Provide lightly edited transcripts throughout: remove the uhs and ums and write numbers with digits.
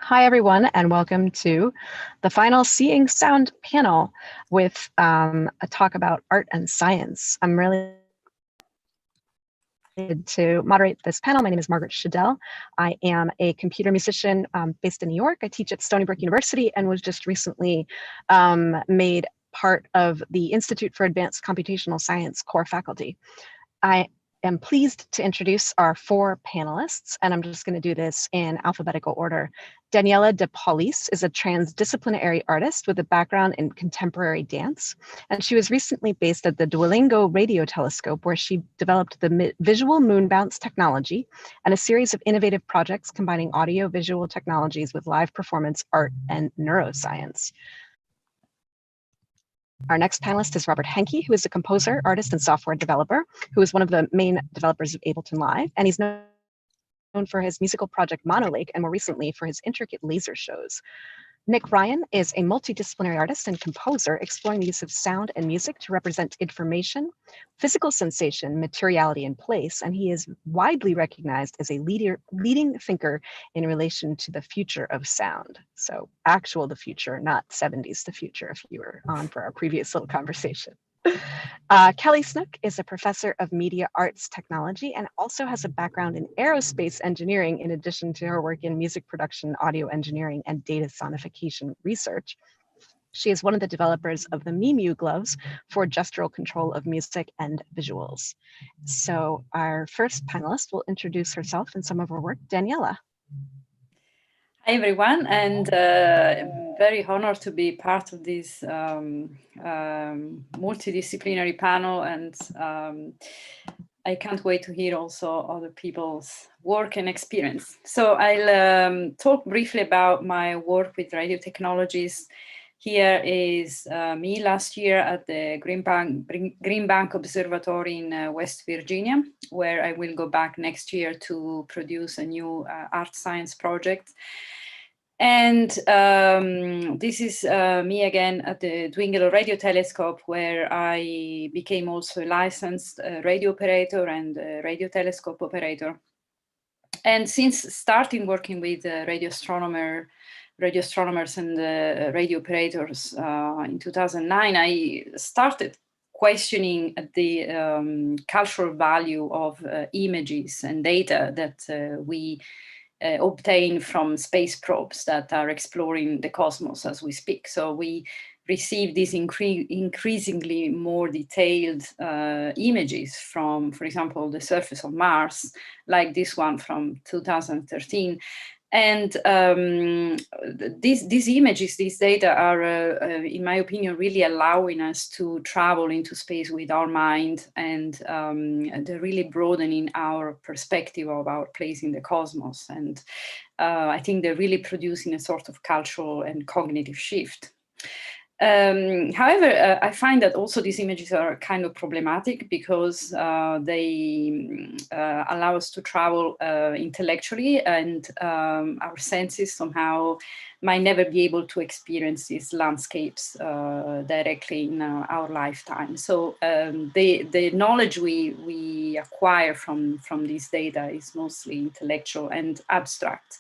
Hi, everyone, and welcome to the final Seeing Sound panel with a talk about art and science. I'm really excited to moderate this panel. My name is Margaret Shadell. I am a computer musician based in New York. I teach at Stony Brook University and was just recently made part of the Institute for Advanced Computational Science core faculty. I am pleased to introduce our four panelists, and I'm just going to do this in alphabetical order. Daniela De Paulis is a transdisciplinary artist with a background in contemporary dance, and she was recently based at the Duolingo Radio Telescope, where she developed the visual moon bounce technology and a series of innovative projects combining audio-visual technologies with live performance, art, and neuroscience. Our next panelist is Robert Henke, who is a composer, artist, and software developer, who is one of the main developers of Ableton Live, and he's known for his musical project Monolake, and more recently for his intricate laser shows. Nick Ryan is a multidisciplinary artist and composer exploring the use of sound and music to represent information, physical sensation, materiality, and place, and he is widely recognized as a leading thinker in relation to the future of sound. So actual the future, not 70s the future, if you were on for our previous little conversation. Kelly Snook is a professor of media arts technology and also has a background in aerospace engineering in addition to her work in music production, audio engineering, and data sonification research. She is one of the developers of the Mimu gloves for gestural control of music and visuals. So our first panelist will introduce herself and some of her work. Daniela. Hi, everyone, and I'm very honored to be part of this multidisciplinary panel, and I can't wait to hear also other people's work and experience. So I'll talk briefly about my work with radio technologies. Here is me last year at the Green Bank Observatory in West Virginia, where I will go back next year to produce a new art science project. And this is me again at the Duolingo Radio Telescope, where I became also a licensed radio operator and radio telescope operator. And since starting working with radio astronomers and radio operators in 2009, I started questioning the cultural value of images and data that we obtain from space probes that are exploring the cosmos as we speak. So we receive these increasingly more detailed images from, for example, the surface of Mars, like this one from 2013. And these images, these data are, in my opinion, really allowing us to travel into space with our mind, and they're really broadening our perspective of our place in the cosmos. And I think they're really producing a sort of cultural and cognitive shift. However, I find that also these images are kind of problematic because they allow us to travel intellectually, and our senses somehow might never be able to experience these landscapes directly in our lifetime. So the knowledge we acquire from these data is mostly intellectual and abstract.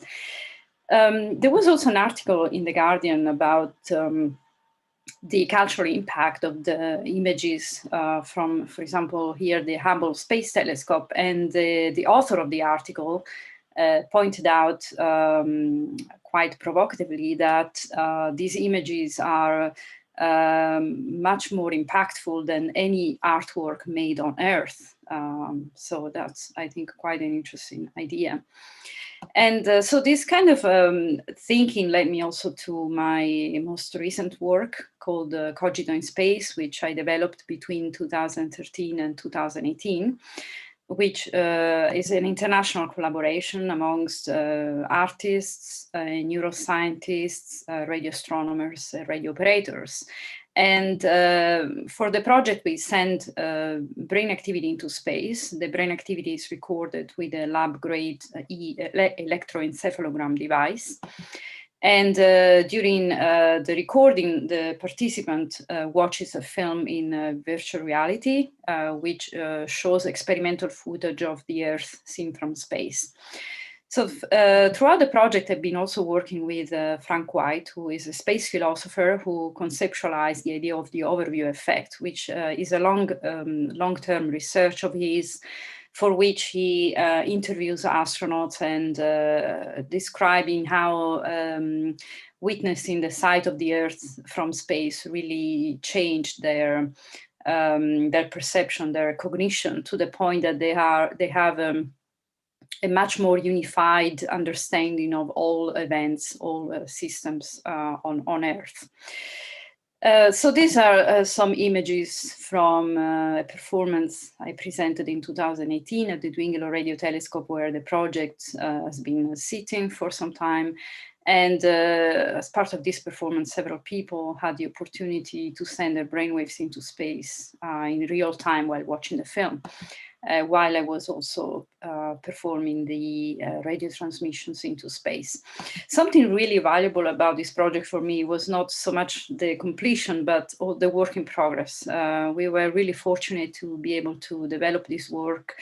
There was also an article in The Guardian about the cultural impact of the images from, for example, here, the Hubble Space Telescope. And the author of the article pointed out quite provocatively that these images are much more impactful than any artwork made on Earth. So that's, I think, quite an interesting idea. And so this kind of thinking led me also to my most recent work called Cogiton Space, which I developed between 2013 and 2018, which is an international collaboration amongst artists, neuroscientists, radio astronomers, radio operators. And for the project, we send brain activity into space. The brain activity is recorded with a lab-grade electroencephalogram device. And during the recording, the participant watches a film in virtual reality, which shows experimental footage of the Earth seen from space. So throughout the project, I've been also working with Frank White, who is a space philosopher who conceptualized the idea of the overview effect, which is a long-term research of his, for which he interviews astronauts and describing how witnessing the sight of the Earth from space really changed their perception, their cognition, to the point that they have a much more unified understanding of all events, all systems on Earth. So these are some images from a performance I presented in 2018 at the Dwingelo Radio Telescope, where the project has been sitting for some time. And as part of this performance, several people had the opportunity to send their brainwaves into space in real time while watching the film. While I was also performing the radio transmissions into space. Something really valuable about this project for me was not so much the completion, but all the work in progress. We were really fortunate to be able to develop this work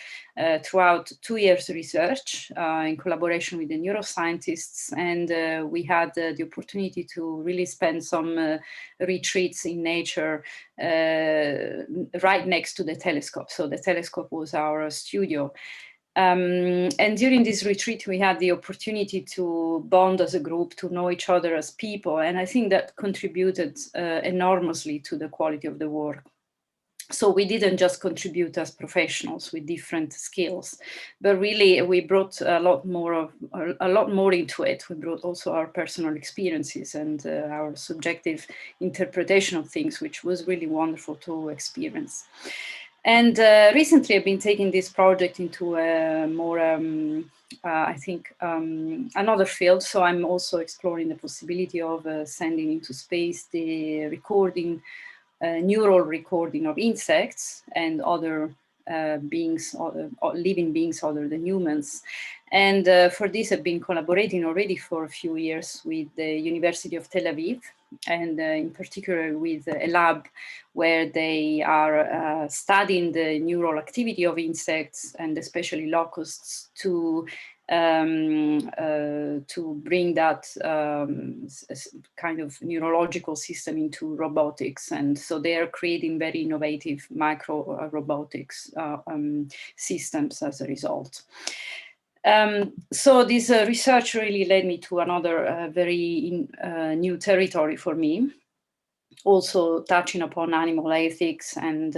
throughout 2 years research in collaboration with the neuroscientists. And we had the opportunity to really spend some retreats in nature right next to the telescope. So the telescope was our studio. And during this retreat, we had the opportunity to bond as a group, to know each other as people. And I think that contributed enormously to the quality of the work. So we didn't just contribute as professionals with different skills, but really we brought a lot more into it. We brought also our personal experiences and our subjective interpretation of things, which was really wonderful to experience. And recently I've been taking this project into a more, I think, another field. So I'm also exploring the possibility of sending into space the recording, neural recording of insects and other beings, living beings other than humans. And for this, I've been collaborating already for a few years with the University of Tel Aviv, and in particular with a lab where they are studying the neural activity of insects and especially locusts to bring that kind of neurological system into robotics. And so they are creating very innovative micro robotics systems as a result. So this research really led me to another very new territory for me, also touching upon animal ethics and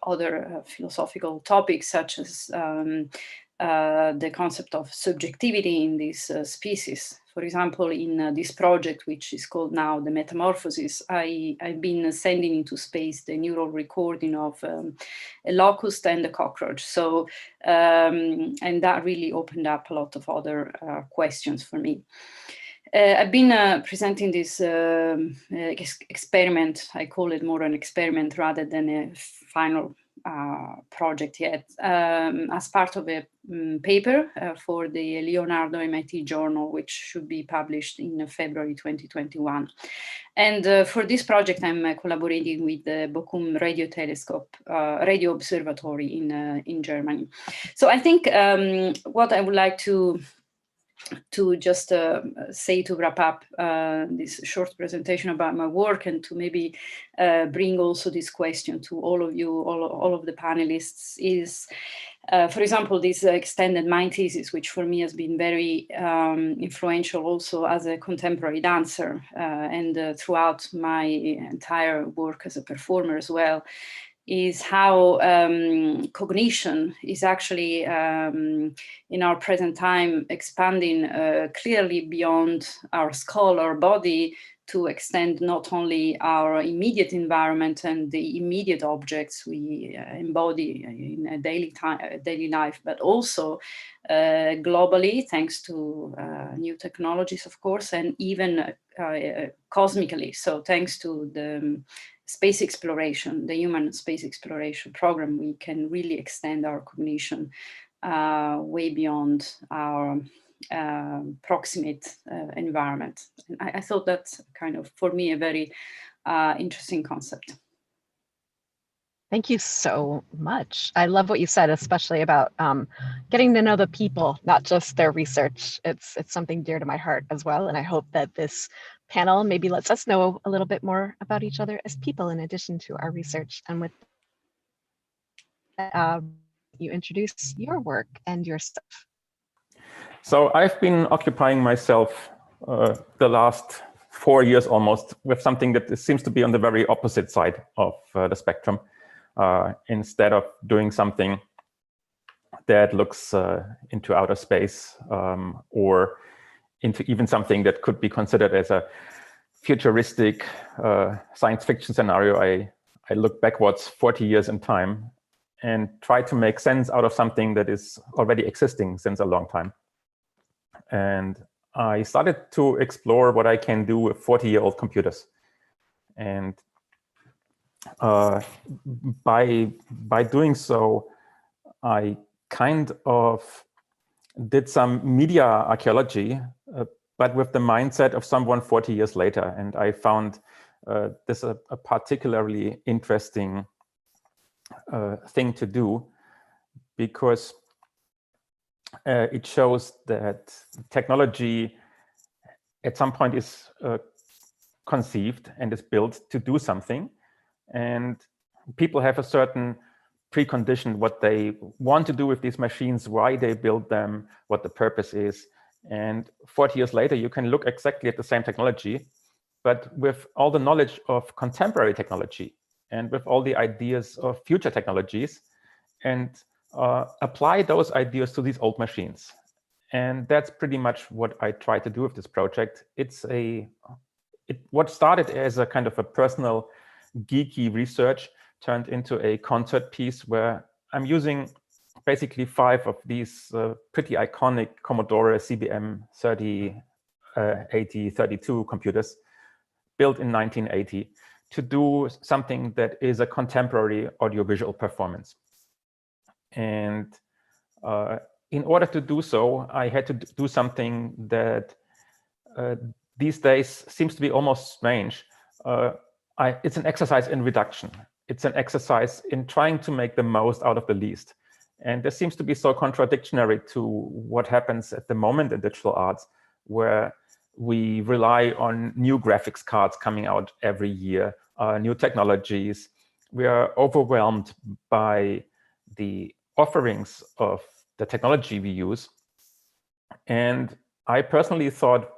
other philosophical topics, such as the concept of subjectivity in these species. For example, in this project, which is called now the Metamorphosis, I've been sending into space the neural recording of a locust and a cockroach. So, and that really opened up a lot of other questions for me. I've been presenting this experiment. I call it more an experiment rather than a final project yet, as part of a paper for the Leonardo MIT journal, which should be published in February 2021. And for this project, I'm collaborating with the Bochum Radio Telescope, Radio Observatory in Germany. So I think what I would like to just say to wrap up this short presentation about my work, and to maybe bring also this question to all of you, all of the panelists, is, for example, this extended mind thesis, which for me has been very influential also as a contemporary dancer and throughout my entire work as a performer as well, is how cognition is actually, in our present time, expanding clearly beyond our skull, our body, to extend not only our immediate environment and the immediate objects we embody in a daily life, but also globally, thanks to new technologies, of course, and even cosmically. So thanks to the space exploration, the human space exploration program, we can really extend our cognition way beyond our proximate environment. And I thought that's kind of, for me, a very interesting concept. Thank you so much. I love what you said, especially about getting to know the people, not just their research. It's something dear to my heart as well. And I hope that this panel maybe lets us know a little bit more about each other as people in addition to our research. And with that, you introduce your work and your stuff. So I've been occupying myself the last 4 years almost with something that seems to be on the very opposite side of the spectrum. Instead of doing something that looks into outer space or into even something that could be considered as a futuristic science fiction scenario, I look backwards 40 years in time and try to make sense out of something that is already existing since a long time. And I started to explore what I can do with 40-year-old computers. And by doing so, I kind of did some media archaeology, but with the mindset of someone 40 years later. And I found this a particularly interesting thing to do, because it shows that technology at some point is conceived and is built to do something. And people have a certain precondition what they want to do with these machines, why they build them, what the purpose is. And 40 years later, you can look exactly at the same technology, but with all the knowledge of contemporary technology and with all the ideas of future technologies, and apply those ideas to these old machines. And that's pretty much what I try to do with this project. What started as a kind of a personal geeky research turned into a concert piece where I'm using basically 5 of these pretty iconic Commodore CBM 308032 computers built in 1980 to do something that is a contemporary audiovisual performance. And in order to do so, I had to do something that these days seems to be almost strange. It's an exercise in reduction. It's an exercise in trying to make the most out of the least. And this seems to be so contradictory to what happens at the moment in digital arts, where we rely on new graphics cards coming out every year, new technologies. We are overwhelmed by the offerings of the technology we use. And I personally thought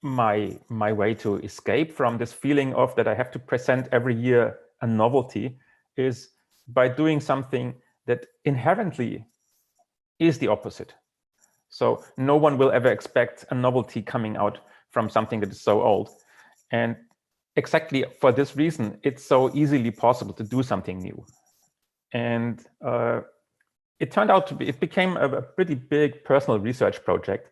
my way to escape from this feeling of that I have to present every year a novelty is by doing something that inherently is the opposite. So no one will ever expect a novelty coming out from something that is so old. And exactly for this reason, it's so easily possible to do something new. And it turned out to be, it became a pretty big personal research project.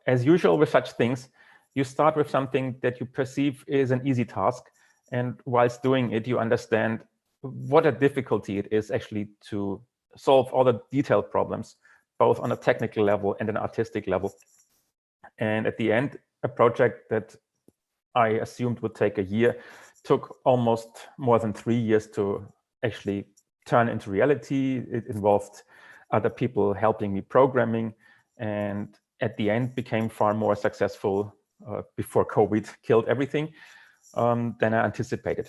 As usual with such things, you start with something that you perceive is an easy task. And whilst doing it, you understand what a difficulty it is actually to solve all the detailed problems, both on a technical level and an artistic level. And at the end, a project that I assumed would take a year took almost more than 3 years to actually turn into reality. It involved other people helping me programming, and at the end became far more successful before COVID killed everything than I anticipated.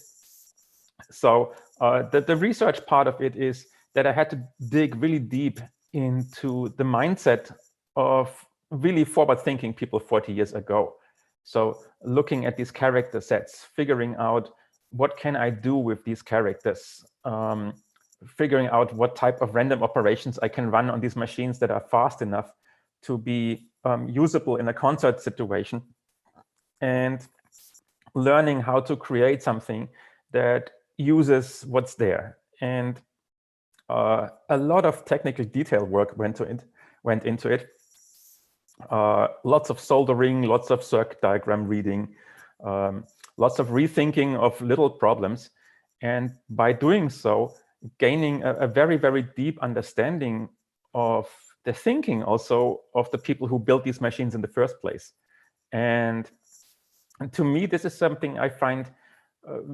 So the research part of it is that I had to dig really deep into the mindset of really forward-thinking people 40 years ago. So looking at these character sets, figuring out what can I do with these characters, figuring out what type of random operations I can run on these machines that are fast enough to be usable in a concert situation, and learning how to create something that uses what's there. And a lot of technical detail work went into it. Lots of soldering, lots of circuit diagram reading, lots of rethinking of little problems. And by doing so, gaining a very, very deep understanding of the thinking also of the people who built these machines in the first place. And to me, this is something I find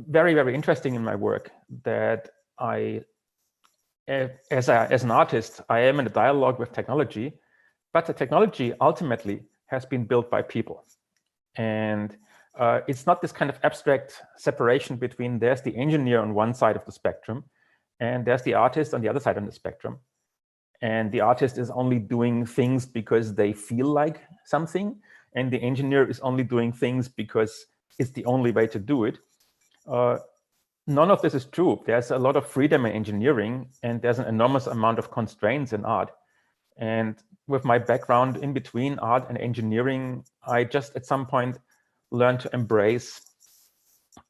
very, very interesting in my work, that as an artist, I am in a dialogue with technology, but the technology ultimately has been built by people. And it's not this kind of abstract separation between there's the engineer on one side of the spectrum and there's the artist on the other side of the spectrum. And the artist is only doing things because they feel like something, and the engineer is only doing things because it's the only way to do it. None of this is true. There's a lot of freedom in engineering, and there's an enormous amount of constraints in art. And with my background in between art and engineering, I just at some point learned to embrace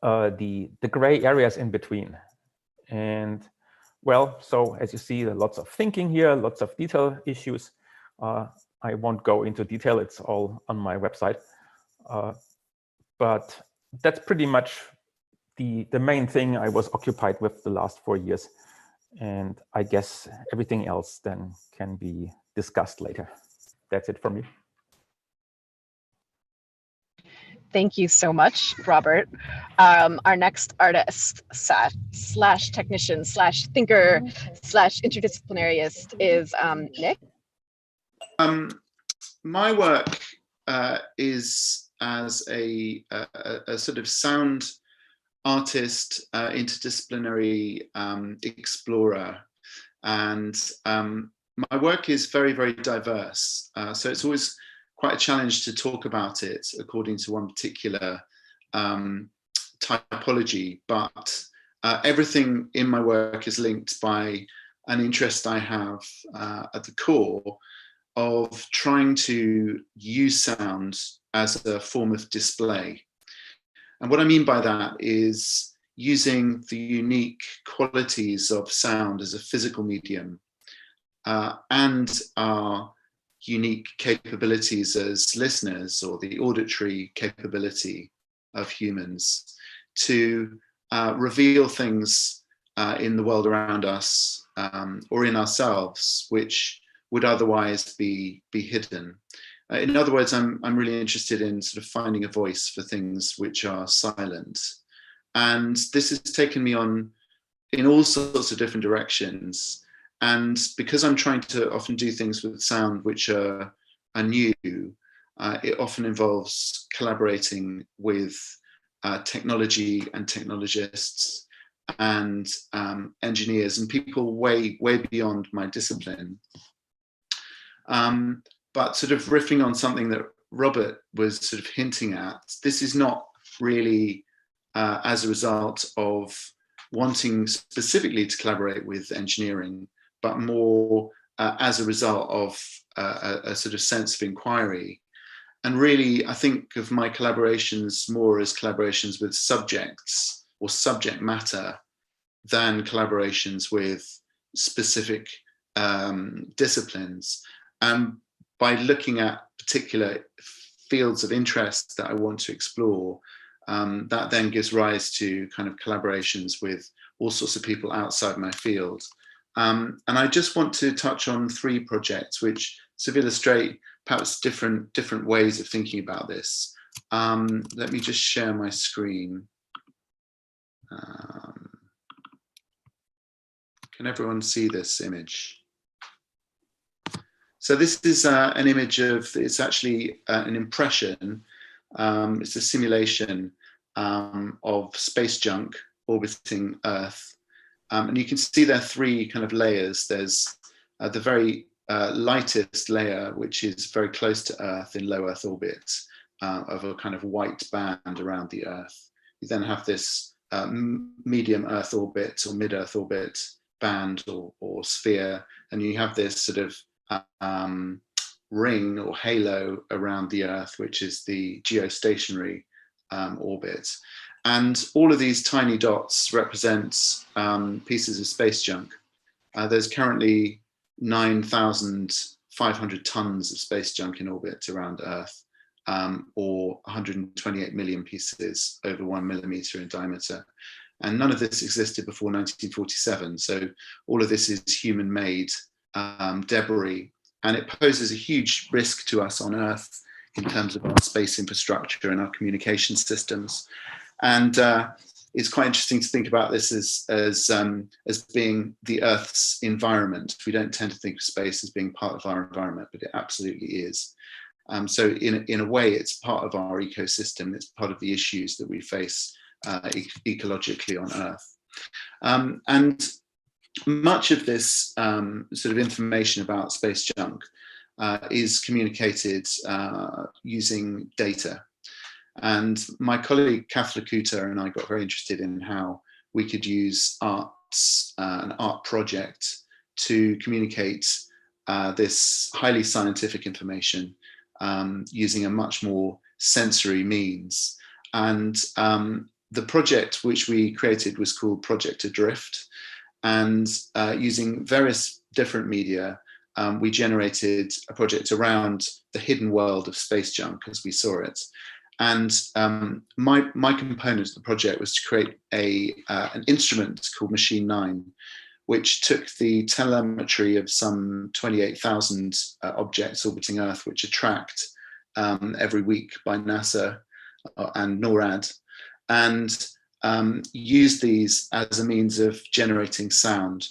the gray areas in between. And well, so as you see, there are lots of thinking here, lots of detail issues. I won't go into detail, it's all on my website. But that's pretty much the main thing I was occupied with the last 4 years. And I guess everything else then can be discussed later. That's it for me. Thank you so much, Robert. Our next artist slash technician slash thinker slash interdisciplinariist is Nick. My work is as a sort of sound artist, interdisciplinary explorer, and my work is very, very diverse. So it's always quite a challenge to talk about it according to one particular typology, but everything in my work is linked by an interest I have at the core of trying to use sound as a form of display. And what I mean by that is using the unique qualities of sound as a physical medium and our unique capabilities as listeners, or the auditory capability of humans, to reveal things in the world around us or in ourselves which would otherwise be hidden. In other words, I'm really interested in sort of finding a voice for things which are silent. And this has taken me on in all sorts of different directions. And because I'm trying to often do things with sound which are new, it often involves collaborating with technology and technologists and engineers and people way beyond my discipline. But sort of riffing on something that Robert was sort of hinting at, this is not really as a result of wanting specifically to collaborate with engineering, but more as a result of a sort of sense of inquiry. And really, I think of my collaborations more as collaborations with subjects or subject matter than collaborations with specific disciplines. And by looking at particular fields of interest that I want to explore, that then gives rise to kind of collaborations with all sorts of people outside my field. And I just want to touch on 3 projects which sort of illustrate perhaps different ways of thinking about this. Let me just share my screen. Can everyone see this image? So this is an image of, it's actually an impression. It's a simulation of space junk orbiting Earth. And you can see there are 3 kind of layers. There's the very lightest layer, which is very close to Earth in low Earth orbit, of a kind of white band around the Earth. You then have this medium Earth orbit or mid-Earth orbit band or sphere, and you have this sort of ring or halo around the Earth, which is the geostationary orbit. And all of these tiny dots represent pieces of space junk. There's currently 9,500 tons of space junk in orbit around Earth, or 128 million pieces over 1 millimeter in diameter. And none of this existed before 1947. So all of this is human-made debris, and it poses a huge risk to us on Earth in terms of our space infrastructure and our communication systems. And it's quite interesting to think about this as being the Earth's environment. We don't tend to think of space as being part of our environment, but it absolutely is. So in a way, it's part of our ecosystem. It's part of the issues that we face ecologically on Earth. And much of this sort of information about space junk is communicated using data. And my colleague Kath Lakuta and I got very interested in how we could use an art project to communicate this highly scientific information using a much more sensory means. And the project which we created was called Project Adrift. And using various different media, we generated a project around the hidden world of space junk as we saw it. And my component of the project was to create an instrument called Machine 9, which took the telemetry of some 28,000 objects orbiting Earth, which are tracked every week by NASA and NORAD, and used these as a means of generating sound.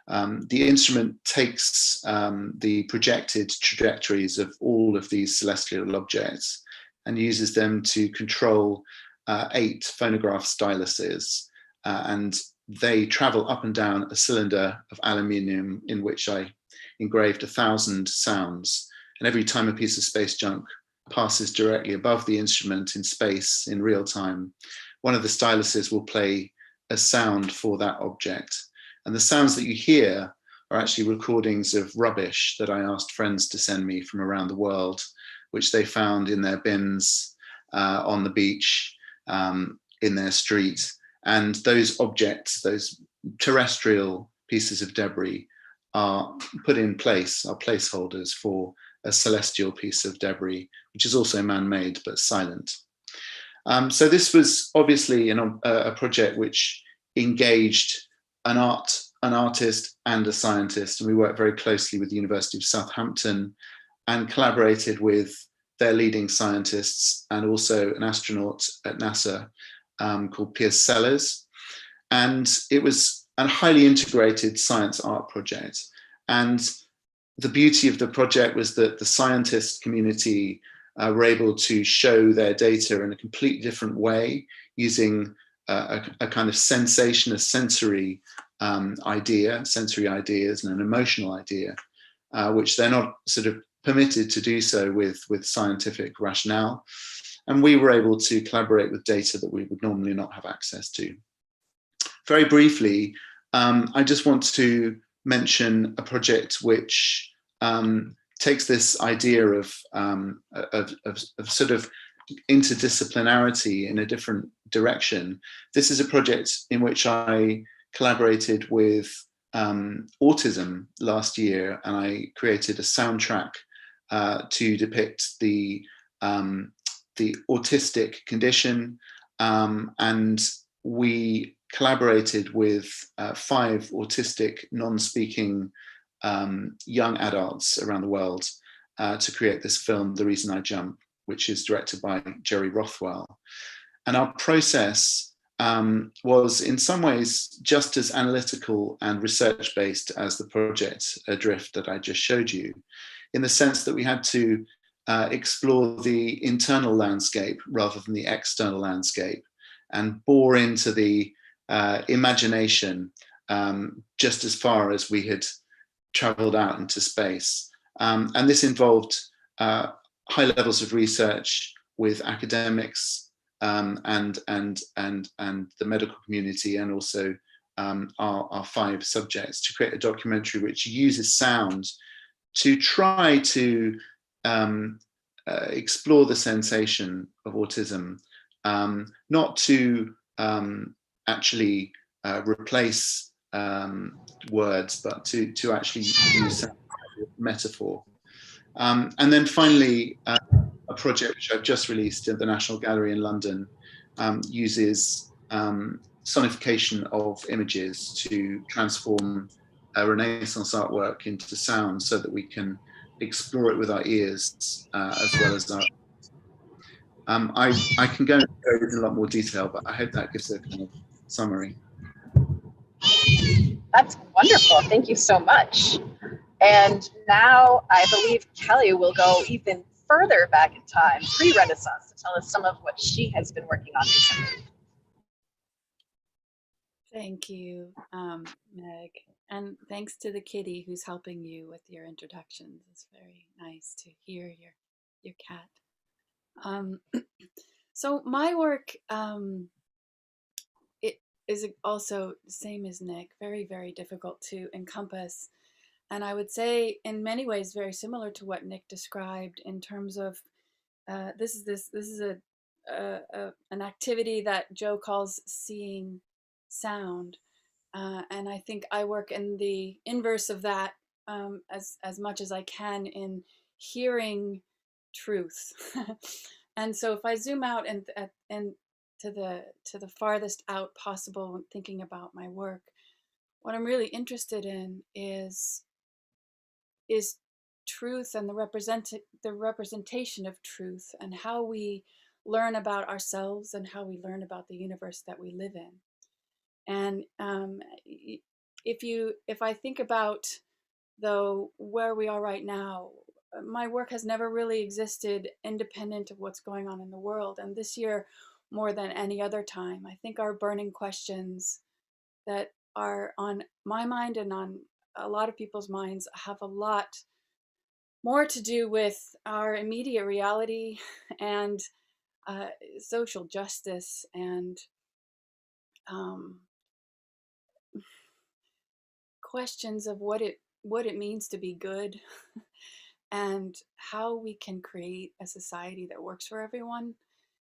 The instrument takes the projected trajectories of all of these celestial objects and uses them to control 8 phonograph styluses, and they travel up and down a cylinder of aluminium in which I engraved 1,000 sounds. And every time a piece of space junk passes directly above the instrument in space in real time, one of the styluses will play a sound for that object. And the sounds that you hear are actually recordings of rubbish that I asked friends to send me from around the world, which they found in their bins, on the beach, in their street. And those objects, those terrestrial pieces of debris, are put in place, are placeholders for a celestial piece of debris, which is also man-made but silent. So this was obviously a project which engaged an artist and a scientist, and we worked very closely with the University of Southampton and collaborated with their leading scientists and also an astronaut at NASA called Piers Sellers. And it was a highly integrated science art project. And the beauty of the project was that the scientist community were able to show their data in a completely different way, using a kind of sensation, a sensory sensory ideas and an emotional idea, which they're not sort of permitted to do so with scientific rationale. And we were able to collaborate with data that we would normally not have access to. Very briefly, I just want to mention a project which takes this idea of sort of interdisciplinarity in a different direction. This is a project in which I collaborated with autism last year, and I created a soundtrack to depict the autistic condition, and we collaborated with 5 autistic non-speaking young adults around the world to create this film, The Reason I Jump, which is directed by Jerry Rothwell. And our process was in some ways just as analytical and research-based as the project Adrift that I just showed you, in the sense that we had to explore the internal landscape rather than the external landscape and bore into the imagination just as far as we had traveled out into space. And this involved high levels of research with academics and the medical community, and also our 5 subjects, to create a documentary which uses sound to try to explore the sensation of autism, not to actually replace words, but to actually use sound as a metaphor. And then finally, a project which I've just released at the National Gallery in London uses sonification of images to transform Renaissance artwork into sound, so that we can explore it with our ears as well as our. I can go into a lot more detail, but I hope that gives a kind of summary. That's wonderful. Thank you so much. And now I believe Kelly will go even further back in time, pre-Renaissance, to tell us some of what she has been working on recently. Thank you, Meg. And thanks to the kitty who's helping you with your introductions. It's very nice to hear your cat. So my work, it is also the same as Nick, very, very difficult to encompass. And I would say in many ways very similar to what Nick described in terms of this is an activity that Joe calls seeing sound. And I think I work in the inverse of that as much as I can in hearing truth. And so if I zoom out and to the farthest out possible when thinking about my work, what I'm really interested in is truth and the representation of truth and how we learn about ourselves and how we learn about the universe that we live in. And if I think about, though, where we are right now, my work has never really existed independent of what's going on in the world. And this year, more than any other time, I think our burning questions that are on my mind and on a lot of people's minds have a lot more to do with our immediate reality and social justice and questions of what it means to be good and how we can create a society that works for everyone.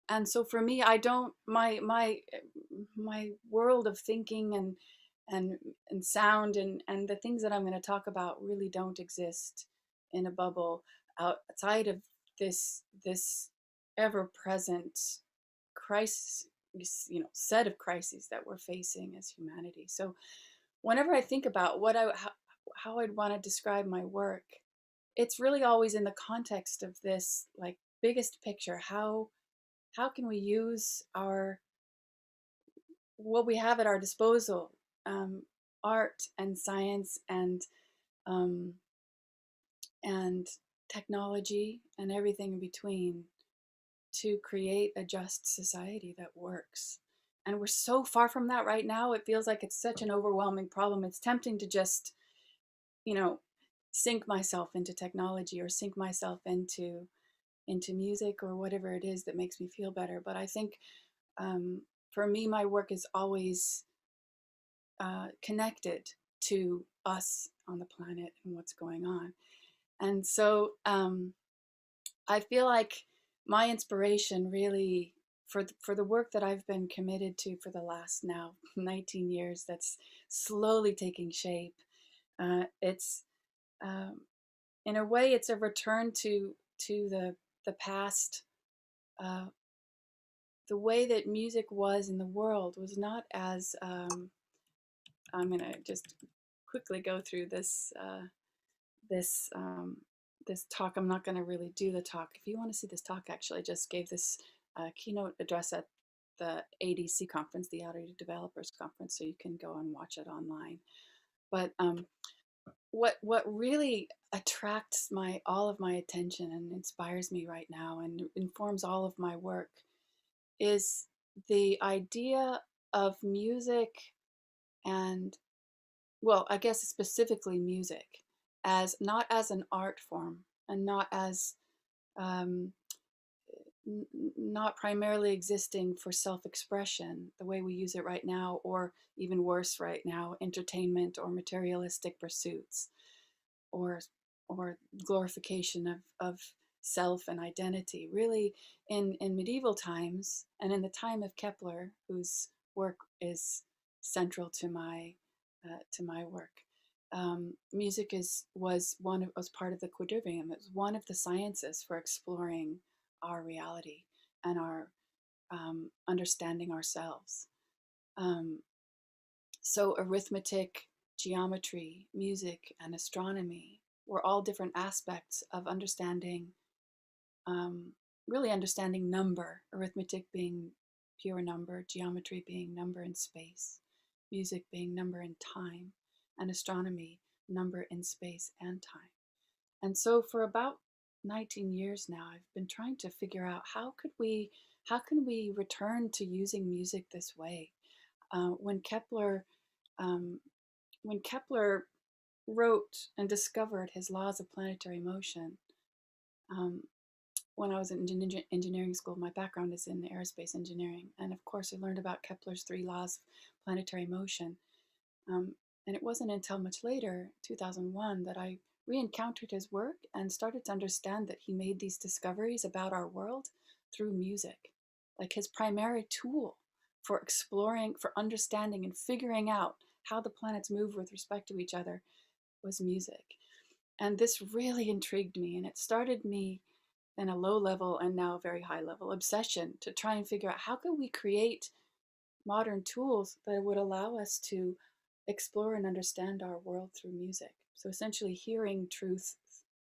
And so for me, I don't my world of thinking and sound and the things that I'm going to talk about really don't exist in a bubble outside of this ever-present crisis, set of crises that we're facing as humanity. So whenever I think about how I'd want to describe my work, it's really always in the context of this like biggest picture. How can we use what we have at our disposal, art and science and technology and everything in between, to create a just society that works. And we're so far from that right now. It feels like it's such an overwhelming problem. It's tempting to just, sink myself into technology or sink myself into music or whatever it is that makes me feel better. But I think for me, my work is always connected to us on the planet and what's going on. And so I feel like my inspiration really for the work that I've been committed to for the last now 19 years, that's slowly taking shape. It's in a way, it's a return to the past. The way that music was in the world was not as I'm gonna just quickly go through this this talk. I'm not going to really do the talk. If you want to see this talk, actually, I just gave this keynote address at the ADC conference, the Audio Developers Conference, so you can go and watch it online. But what really attracts all of my attention and inspires me right now and informs all of my work is the idea of music and, well, I guess specifically music, as not as an art form and not as not primarily existing for self-expression the way we use it right now, or even worse right now, entertainment or materialistic pursuits, or glorification of self and identity. Really, in medieval times and in the time of Kepler, whose work is central to my work, music was part of the quadrivium. It was one of the sciences for exploring our reality and our understanding ourselves. So arithmetic, geometry, music, and astronomy were all different aspects of understanding, really understanding number, arithmetic being pure number, geometry being number in space, music being number in time, and astronomy number in space and time. And so for about 19 years now, I've been trying to figure out how can we return to using music this way. When Kepler wrote and discovered his laws of planetary motion, when I was in engineering school, my background is in aerospace engineering, and of course I learned about Kepler's 3 laws of planetary motion. And it wasn't until much later, 2001, that I re-encountered his work and started to understand that he made these discoveries about our world through music. Like his primary tool for exploring, for understanding and figuring out how the planets move with respect to each other was music. And this really intrigued me, and it started me in a low level and now a very high level obsession to try and figure out how could we create modern tools that would allow us to explore and understand our world through music. So essentially hearing truth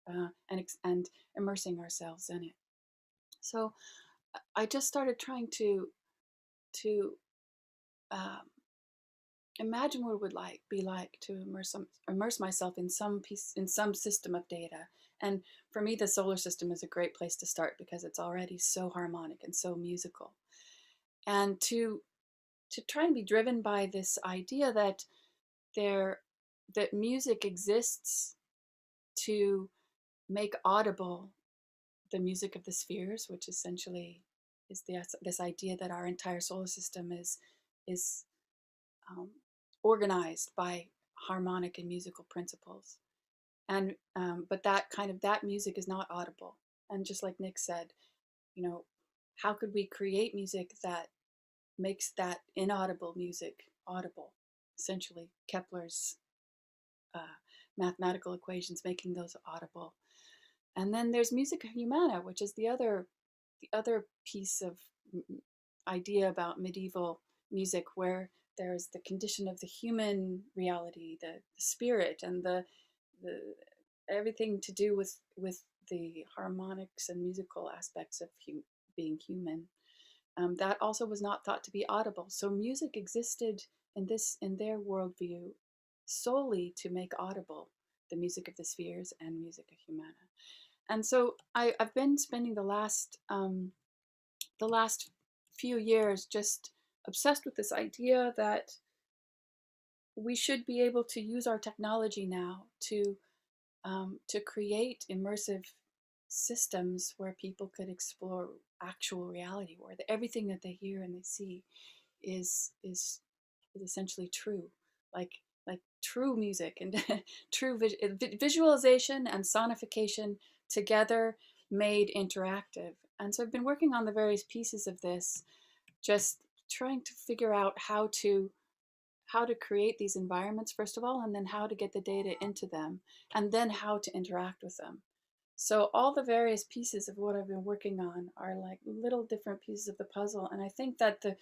and immersing ourselves in it. So I just started trying to imagine what it would be like to immerse myself in some system of data. And for me, the solar system is a great place to start because it's already so harmonic and so musical. And to try and be driven by this idea that music exists to make audible the music of the spheres, which essentially is this idea that our entire solar system is organized by harmonic and musical principles. And but that music is not audible. And just like Nick said, how could we create music that makes that inaudible music audible? Essentially, Kepler's mathematical equations making those audible. And then there's musica humana, which is the other piece of idea about medieval music, where there's the condition of the human reality, the spirit, and the everything to do with the harmonics and musical aspects of being human. That also was not thought to be audible. So music existed in their worldview solely to make audible the music of the spheres and musica humana. And so I've been spending the last few years just obsessed with this idea that we should be able to use our technology now to create immersive systems where people could explore actual reality, where everything that they hear and they see is essentially true, like true music and true visualization and sonification together made interactive. And so I've been working on the various pieces of this, just trying to figure out how to create these environments, first of all, and then how to get the data into them, and then how to interact with them. So all the various pieces of what I've been working on are like little different pieces of the puzzle. And I think that the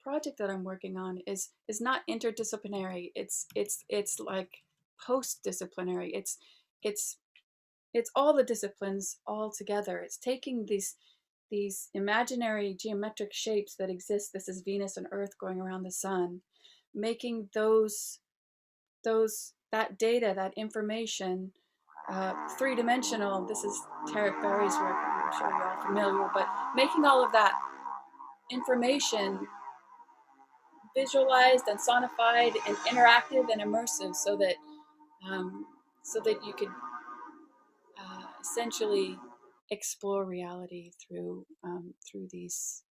project that I'm working on is not interdisciplinary. It's like post-disciplinary. It's all the disciplines all together. It's taking these imaginary geometric shapes that exist. This is Venus and Earth going around the sun, making that data, that information, three-dimensional. This is Tarek Barry's work, I'm sure you're all familiar, but making all of that information visualized and sonified and interactive and immersive, so that you could essentially explore reality through these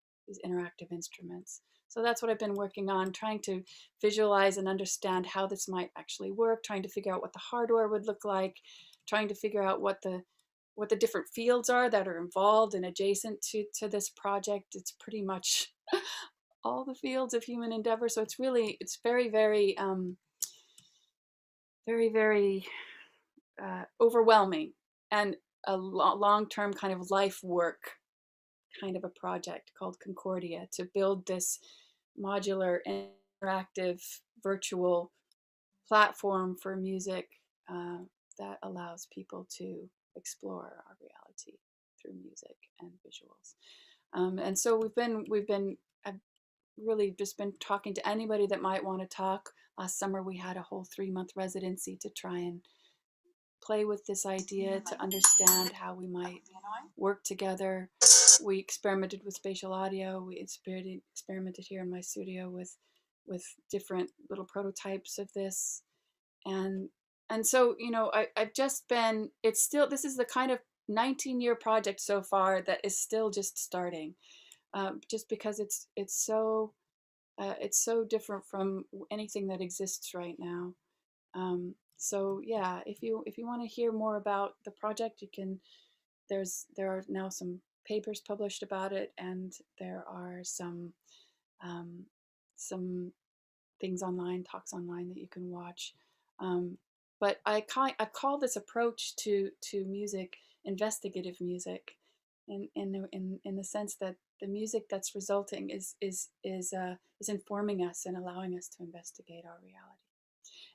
interactive instruments. So that's what I've been working on, trying to visualize and understand how this might actually work, trying to figure out what the hardware would look like, trying to figure out what the different fields are that are involved and adjacent to this project. It's pretty much all the fields of human endeavor. So it's very, very, very, very overwhelming, and a long-term kind of life work kind of a project called Concordia, to build this modular, interactive, virtual platform for music that allows people to explore our reality through music and visuals. And so really just been talking to anybody that might want to talk. Last summer, we had a whole 3-month residency to try and play with this idea, to understand how we might work together. We experimented with spatial audio. We experimented here in my studio with different little prototypes of this. And so, you know, I've just been, it's still, this is the kind of 19-year project so far that is still just starting, just because it's so different from anything that exists right now. So yeah, if you want to hear more about the project, you can, there are now some papers published about it, and there are some things online, talks online that you can watch. But I call this approach to music investigative music, in the sense that the music that's resulting is informing us and allowing us to investigate our reality.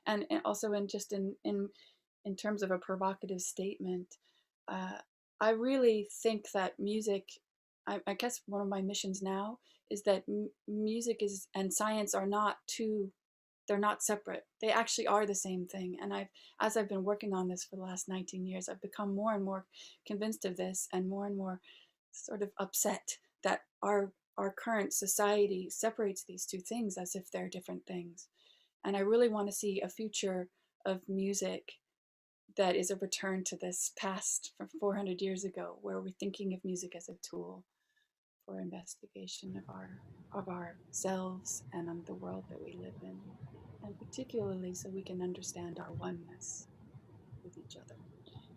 And also in terms of a provocative statement, I really think that music, I guess one of my missions now is that music and science are not they're not separate. They actually are the same thing. And as I've been working on this for the last 19 years, I've become more and more convinced of this, and more sort of upset that our current society separates these two things as if they're different things. And I really want to see a future of music that is a return to this past from 400 years ago, where we're thinking of music as a tool for investigation of ourselves and of the world that we live in, and particularly so we can understand our oneness with each other.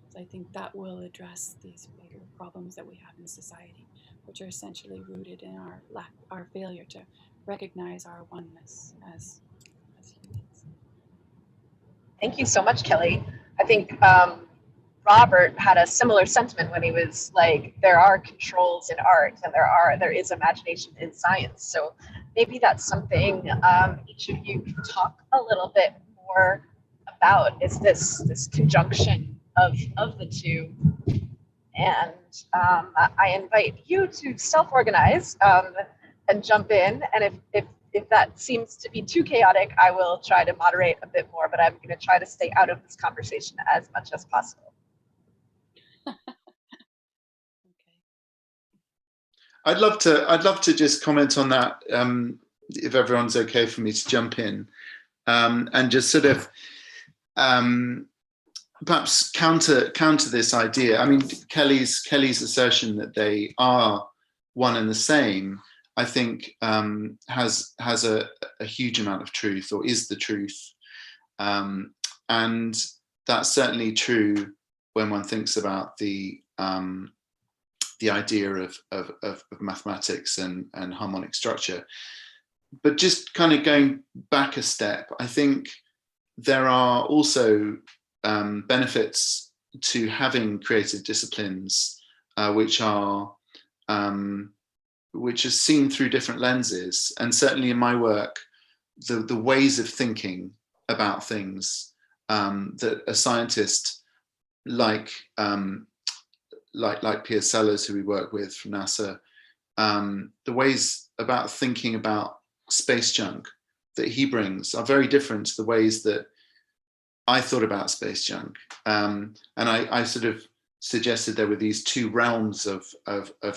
So I think that will address these bigger problems that we have in society, which are essentially rooted in our failure to recognize our oneness as humans. Thank you so much, Kelly. I think Robert had a similar sentiment when he was like, there are controls in art, and there is imagination in science. So maybe that's something each of you can talk a little bit more about, is this conjunction of the two. And I invite you to self-organize and jump in. And if that seems to be too chaotic, I will try to moderate a bit more, but I'm going to try to stay out of this conversation as much as possible. Okay. I'd love to just comment on that, if everyone's okay for me to jump in, and just sort of perhaps counter this idea. I mean, Kelly's assertion that they are one and the same, I think, has a huge amount of truth, or is the truth, and that's certainly true when one thinks about the idea of mathematics and harmonic structure. But just kind of going back a step, I think there are also benefits to having creative disciplines which are seen through different lenses. And certainly in my work, the ways of thinking about things that a scientist like Piers Sellers, who we work with from NASA, the ways about thinking about space junk that he brings are very different to the ways that I thought about space junk. And I sort of suggested there were these two realms of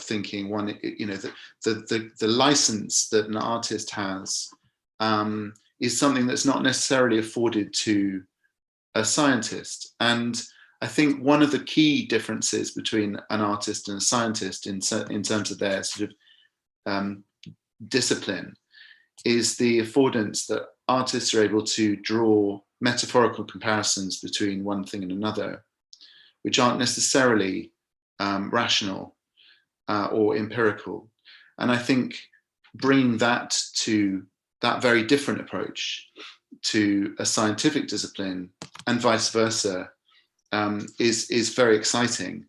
thinking. One, you know, the license that an artist has is something that's not necessarily afforded to a scientist. And I think one of the key differences between an artist and a scientist in terms of their sort of discipline is the affordance that artists are able to draw metaphorical comparisons between one thing and another, which aren't necessarily rational or empirical. And I think bringing that to that very different approach to a scientific discipline and vice versa is very exciting.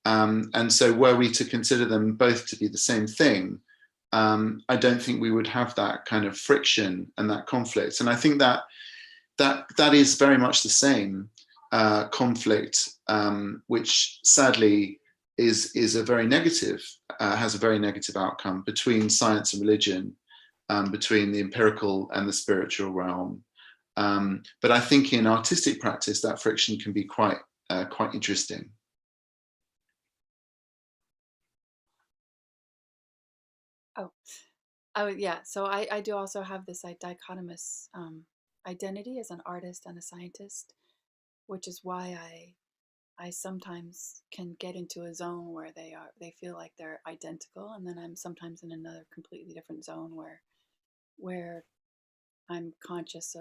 And so were we to consider them both to be the same thing, I don't think we would have that kind of friction and that conflict. And I think that is very much the same conflict, which sadly is a very negative, has a very negative outcome between science and religion, between the empirical and the spiritual realm. But I think in artistic practice, that friction can be quite interesting. Yeah. So I do also have this dichotomous identity as an artist and a scientist, which is why I sometimes can get into a zone where they feel like they're identical, and then I'm sometimes in another completely different zone where I'm conscious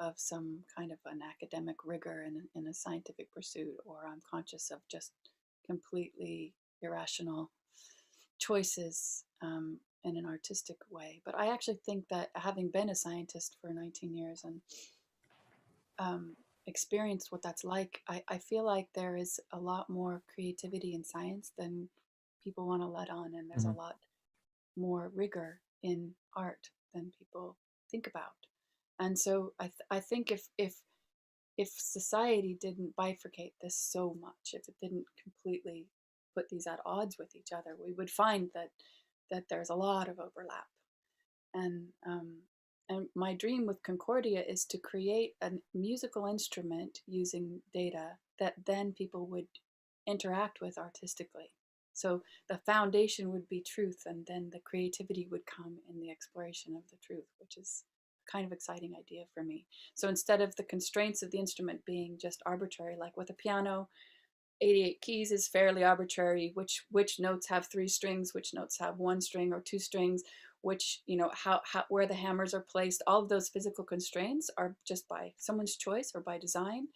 of some kind of an academic rigor in a scientific pursuit, or I'm conscious of just completely irrational choices in an artistic way. But I actually think that, having been a scientist for 19 years and experienced what that's like, I feel like there is a lot more creativity in science than people want to let on, and there's a lot more rigor in art than people think about. And so I think if society didn't bifurcate this so much, if it didn't completely put these at odds with each other, we would find that there's a lot of overlap. And my dream with Concordia is to create a musical instrument using data that then people would interact with artistically. So the foundation would be truth, and then the creativity would come in the exploration of the truth, which is a kind of exciting idea for me. So instead of the constraints of the instrument being just arbitrary, like with a piano, 88 keys is fairly arbitrary. Which notes have 3 strings, which notes have 1 string or 2 strings, which, how where the hammers are placed, all of those physical constraints are just by someone's choice or by design.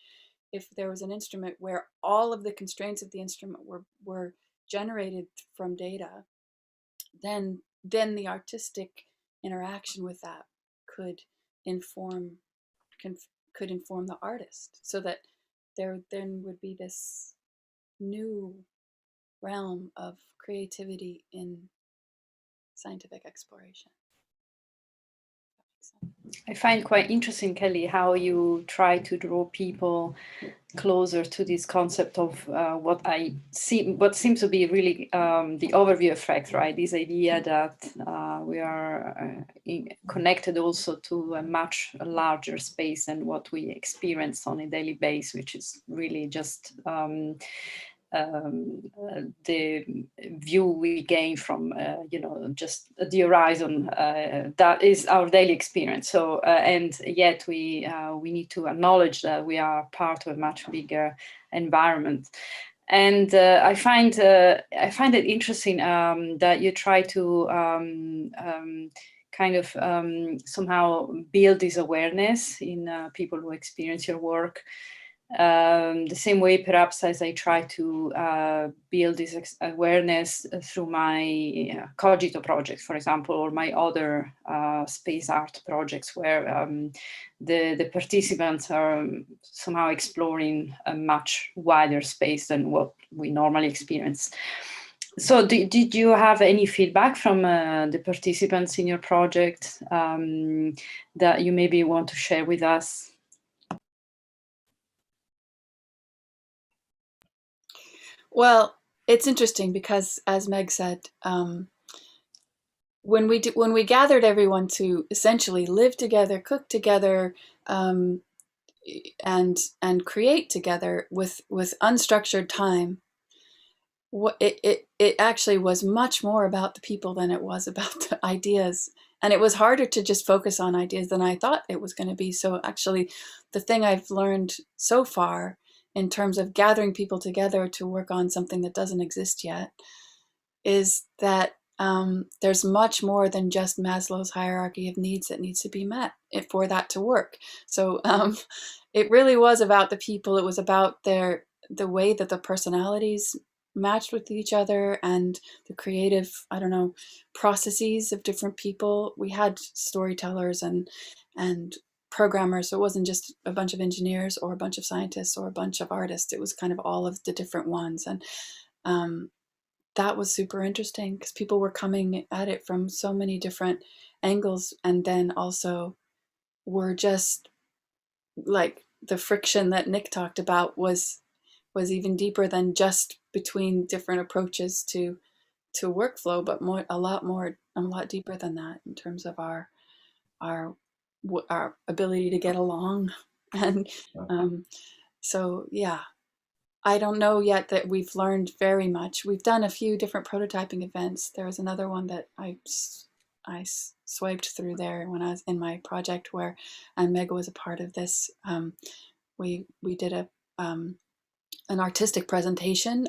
If there was an instrument where all of the constraints of the instrument were generated from data, then the artistic interaction with that could inform the artist, so that there then would be this new realm of creativity in scientific exploration. I find quite interesting, Kelly, how you try to draw people closer to this concept of what seems to be really the overview effect, right? This idea that we are connected also to a much larger space than what we experience on a daily basis, which is really just the view we gain from, just the horizon. That is our daily experience. So, and yet we need to acknowledge that we are part of a much bigger environment. And I find it interesting that you try to kind of somehow build this awareness in people who experience your work. The same way, perhaps, as I try to build this awareness through my Cogito project, for example, or my other space art projects, where the participants are somehow exploring a much wider space than what we normally experience. So did you have any feedback from the participants in your project that you maybe want to share with us? Well, it's interesting because, as Meg said, when we gathered everyone to essentially live together, cook together, and create together with unstructured time, it actually was much more about the people than it was about the ideas. And it was harder to just focus on ideas than I thought it was going to be. So actually, the thing I've learned so far in terms of gathering people together to work on something that doesn't exist yet is that there's much more than just Maslow's hierarchy of needs that needs to be met for that to work. So it really was about the people. It was about the way that the personalities matched with each other, and the creative, processes of different people. We had storytellers and programmers, so it wasn't just a bunch of engineers or a bunch of scientists or a bunch of artists. It was kind of all of the different ones, and that was super interesting because people were coming at it from so many different angles, and then also were just like the friction that Nick talked about was even deeper than just between different approaches to workflow, but a lot deeper than that in terms of our ability to get along. And so yeah, I don't know yet that we've learned very much. We've done a few different prototyping events. There was another one that I swiped through there when I was in my project where, and Mega was a part of this. We did an artistic presentation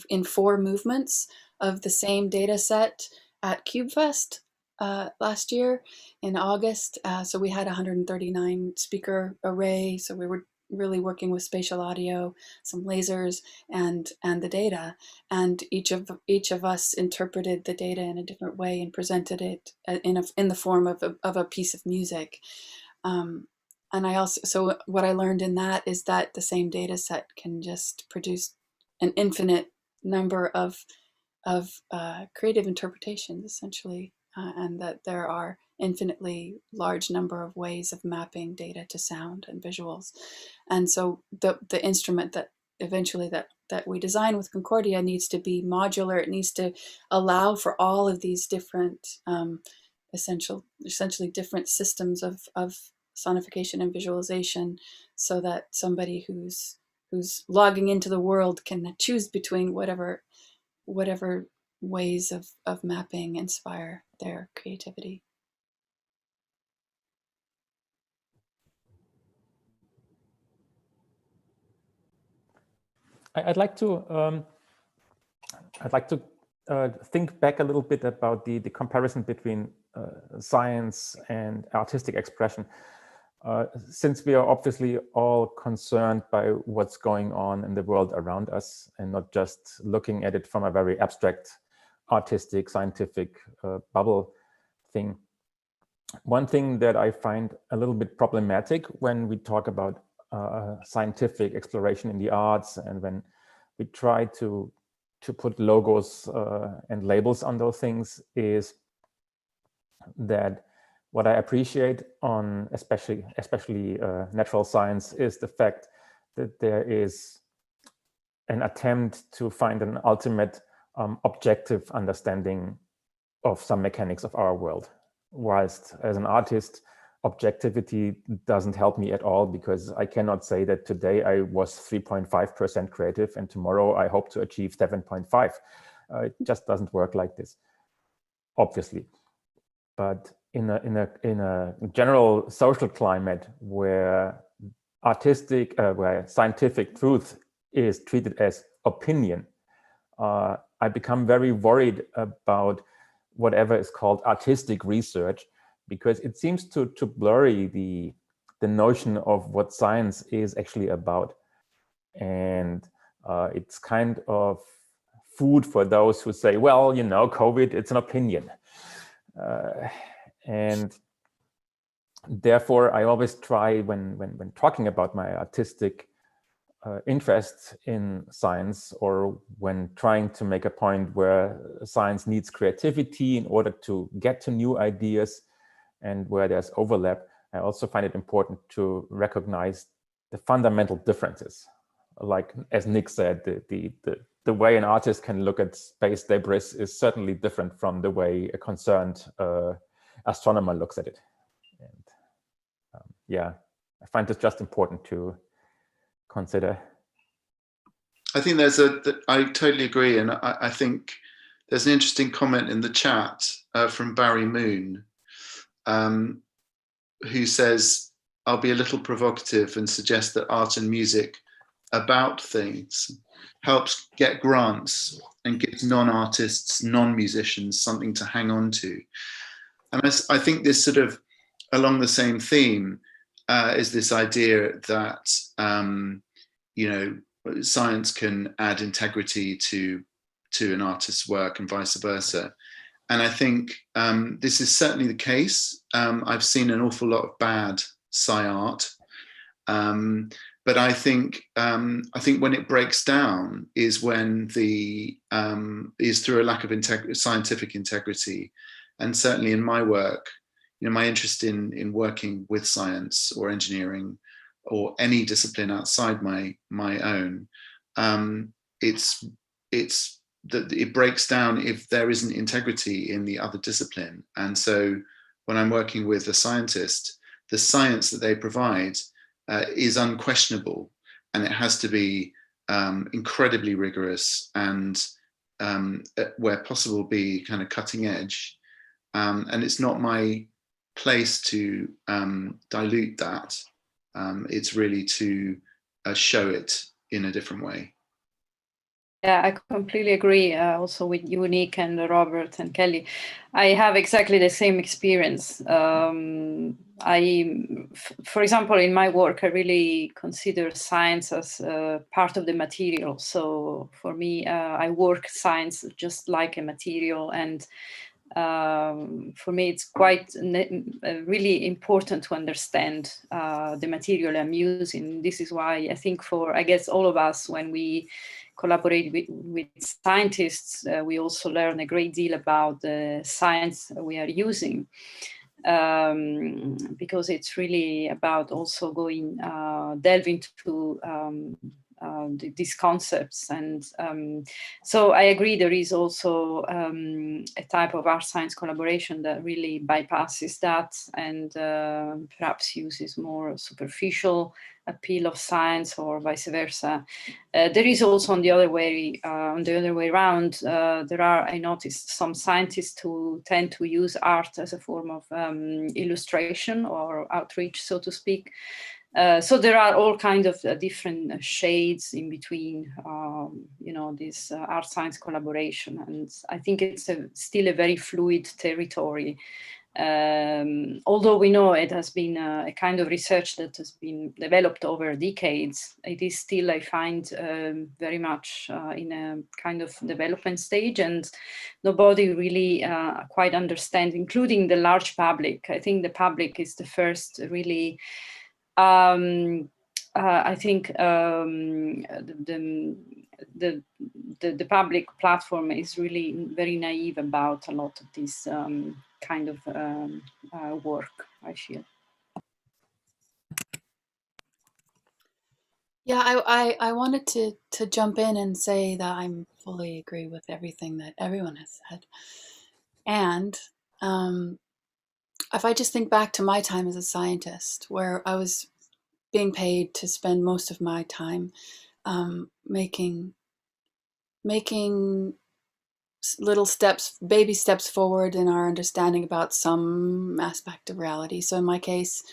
in 4 movements of the same data set at CubeFest last year in August. So we had 139 speaker array. So we were really working with spatial audio, some lasers, and the data. And each of us interpreted the data in a different way and presented it in the form of a piece of music. And I also, so what I learned in that is that the same data set can just produce an infinite number of creative interpretations, essentially, and that there are infinitely large number of ways of mapping data to sound and visuals. And so the instrument that eventually that we design with Concordia needs to be modular. It needs to allow for all of these different essentially different systems of sonification and visualization, so that somebody who's logging into the world can choose between whatever ways of mapping inspire their creativity. I'd like to think back a little bit about the comparison between science and artistic expression. Since we are obviously all concerned by what's going on in the world around us and not just looking at it from a very abstract, artistic, scientific bubble thing. One thing that I find a little bit problematic when we talk about scientific exploration in the arts, and when we try to put logos and labels on those things, is that what I appreciate on especially natural science is the fact that there is an attempt to find an ultimate objective understanding of some mechanics of our world. Whilst as an artist, objectivity doesn't help me at all, because I cannot say that today I was 3.5% creative and tomorrow I hope to achieve 7.5. It just doesn't work like this, obviously. But in a general social climate where where scientific truth is treated as opinion, I become very worried about whatever is called artistic research, because it seems to blurry the notion of what science is actually about. And it's kind of food for those who say, well, you know, COVID, it's an opinion. And therefore, I always try, when talking about my artistic interest in science, or when trying to make a point where science needs creativity in order to get to new ideas, and where there's overlap, I also find it important to recognize the fundamental differences. Like, as Nick said, the way an artist can look at space debris is certainly different from the way a concerned astronomer looks at it. And yeah, I find this just important to consider. I think I totally agree. And I think there's an interesting comment in the chat from Barry Moon, who says, I'll be a little provocative and suggest that art and music about things helps get grants and gives non-artists, non-musicians something to hang on to. And I think this sort of along the same theme is this idea that, you know, science can add integrity to an artist's work and vice versa. And I think this is certainly the case. I've seen an awful lot of bad sci art, but I think when it breaks down is when is through a lack of scientific integrity. And certainly in my work, you know, my interest in working with science or engineering or any discipline outside my own, it's that it breaks down if there isn't integrity in the other discipline. And so when I'm working with a scientist, the science that they provide is unquestionable, and it has to be incredibly rigorous and where possible be kind of cutting edge. And it's not my place to dilute that. It's really to show it in a different way. Yeah, I completely agree. Also with you, Nick, and Robert and Kelly, I have exactly the same experience. For example, in my work, I really consider science as part of the material. So for me, I work science just like a material, and for me, it's quite really important to understand the material I'm using. This is why I think I guess all of us, when we collaborate with scientists, we also learn a great deal about the science we are using, because it's really about also delve into these concepts. And so I agree, there is also a type of art science collaboration that really bypasses that and perhaps uses more superficial appeal of science, or vice versa. There is also on the other way around. I noticed some scientists who tend to use art as a form of illustration or outreach, so to speak. So there are all kinds of different shades in between, this art science collaboration, and I think it's still a very fluid territory. Although we know it has been a kind of research that has been developed over decades, it is still, I find, very much in a kind of development stage, and nobody really quite understands, including the large public. I think the public is the first really. I think the public platform is really very naive about a lot of this kind of work, I feel. Yeah, I wanted to jump in and say that I'm fully agree with everything that everyone has said. And if I just think back to my time as a scientist, where I was being paid to spend most of my time making little steps, baby steps forward in our understanding about some aspect of reality. So in my case,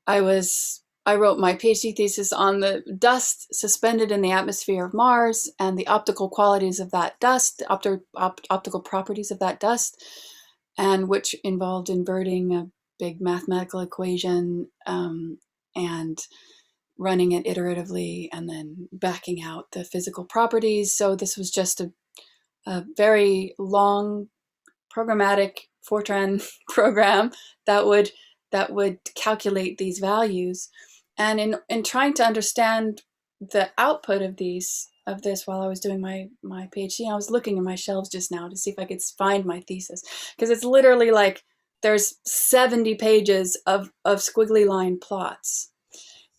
I wrote my PhD thesis on the dust suspended in the atmosphere of Mars and the optical qualities of that dust, optical properties of that dust, and which involved inverting a big mathematical equation and running it iteratively and then backing out the physical properties. So this was just a very long programmatic Fortran program that would calculate these values. And in trying to understand the output of this while I was doing my PhD, I was looking in my shelves just now to see if I could find my thesis, because it's literally like there's 70 pages of squiggly line plots.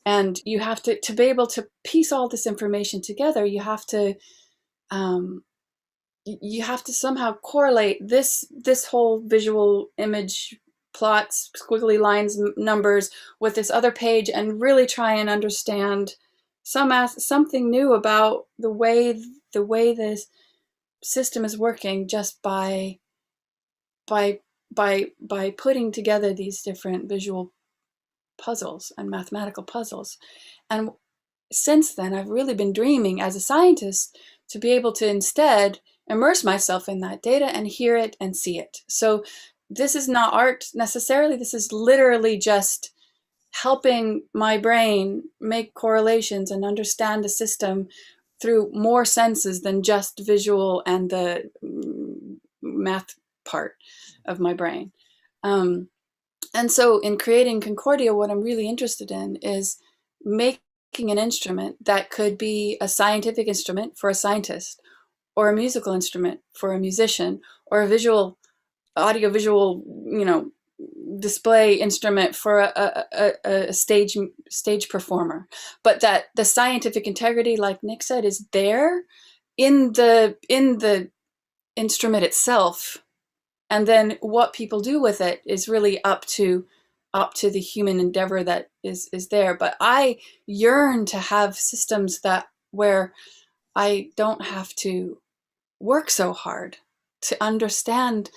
And you have to be able to piece all this information together, you have to somehow correlate this whole visual image plots, squiggly lines, numbers with this other page, and really try and understand something new about the way this system is working, just by putting together these different visual puzzles and mathematical puzzles. And since then, I've really been dreaming as a scientist to be able to instead immerse myself in that data and hear it and see it. So this is not art necessarily. This is literally just helping my brain make correlations and understand the system through more senses than just visual and the math part of my brain. And so in creating Concordia, what I'm really interested in is making an instrument that could be a scientific instrument for a scientist, or a musical instrument for a musician, or a audiovisual, display instrument for a stage performer. But that the scientific integrity, like Nick said, is there in the instrument itself, and then what people do with it is really up to the human endeavor that is there. But I yearn to have systems where I don't have to work so hard to understand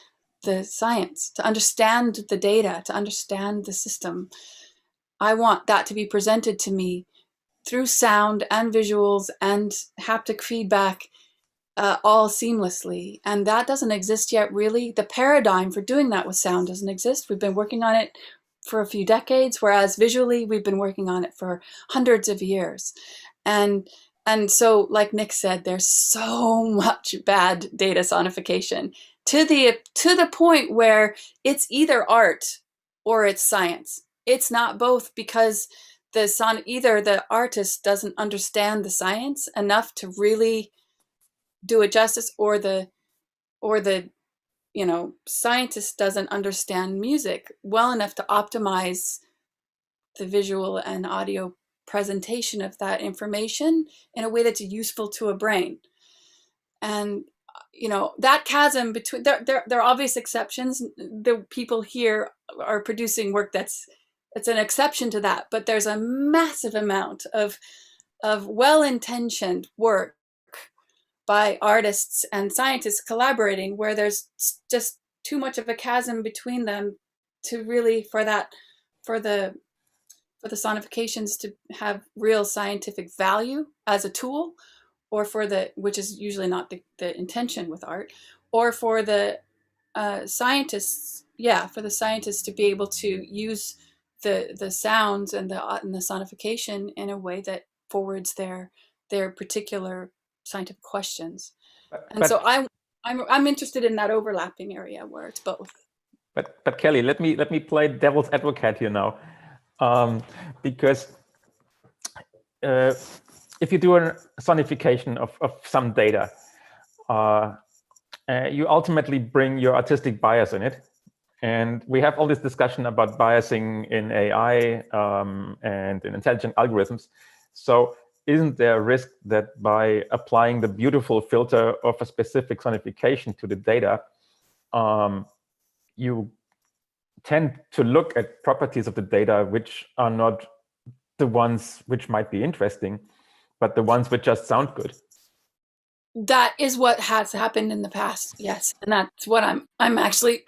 the science, to understand the data, to understand the system. I want that to be presented to me through sound and visuals and haptic feedback, all seamlessly. And that doesn't exist yet, really. The paradigm for doing that with sound doesn't exist. We've been working on it for a few decades, whereas visually we've been working on it for hundreds of years. And so, like Nick said, there's so much bad data sonification to the point where it's either art or it's science. It's not both, because either the artist doesn't understand the science enough to really do it justice, or the scientist doesn't understand music well enough to optimize the visual and audio presentation of that information in a way that's useful to a brain. And that chasm between, there are obvious exceptions. The people here are producing work it's an exception to that, but there's a massive amount of well-intentioned work by artists and scientists collaborating where there's just too much of a chasm between them to really, for the sonifications to have real scientific value as a tool, or which is usually not the intention with art, or for the scientists to be able to use the sounds and the sonification in a way that forwards their particular scientific questions. So I'm interested in that overlapping area where it's both. But Kelly, let me play devil's advocate here now, because if you do a sonification of some data, you ultimately bring your artistic bias in it. And we have all this discussion about biasing in AI and in intelligent algorithms. So isn't there a risk that by applying the beautiful filter of a specific sonification to the data, you tend to look at properties of the data which are not the ones which might be interesting, but the ones which just sound good? That is what has happened in the past, yes, and that's what I'm actually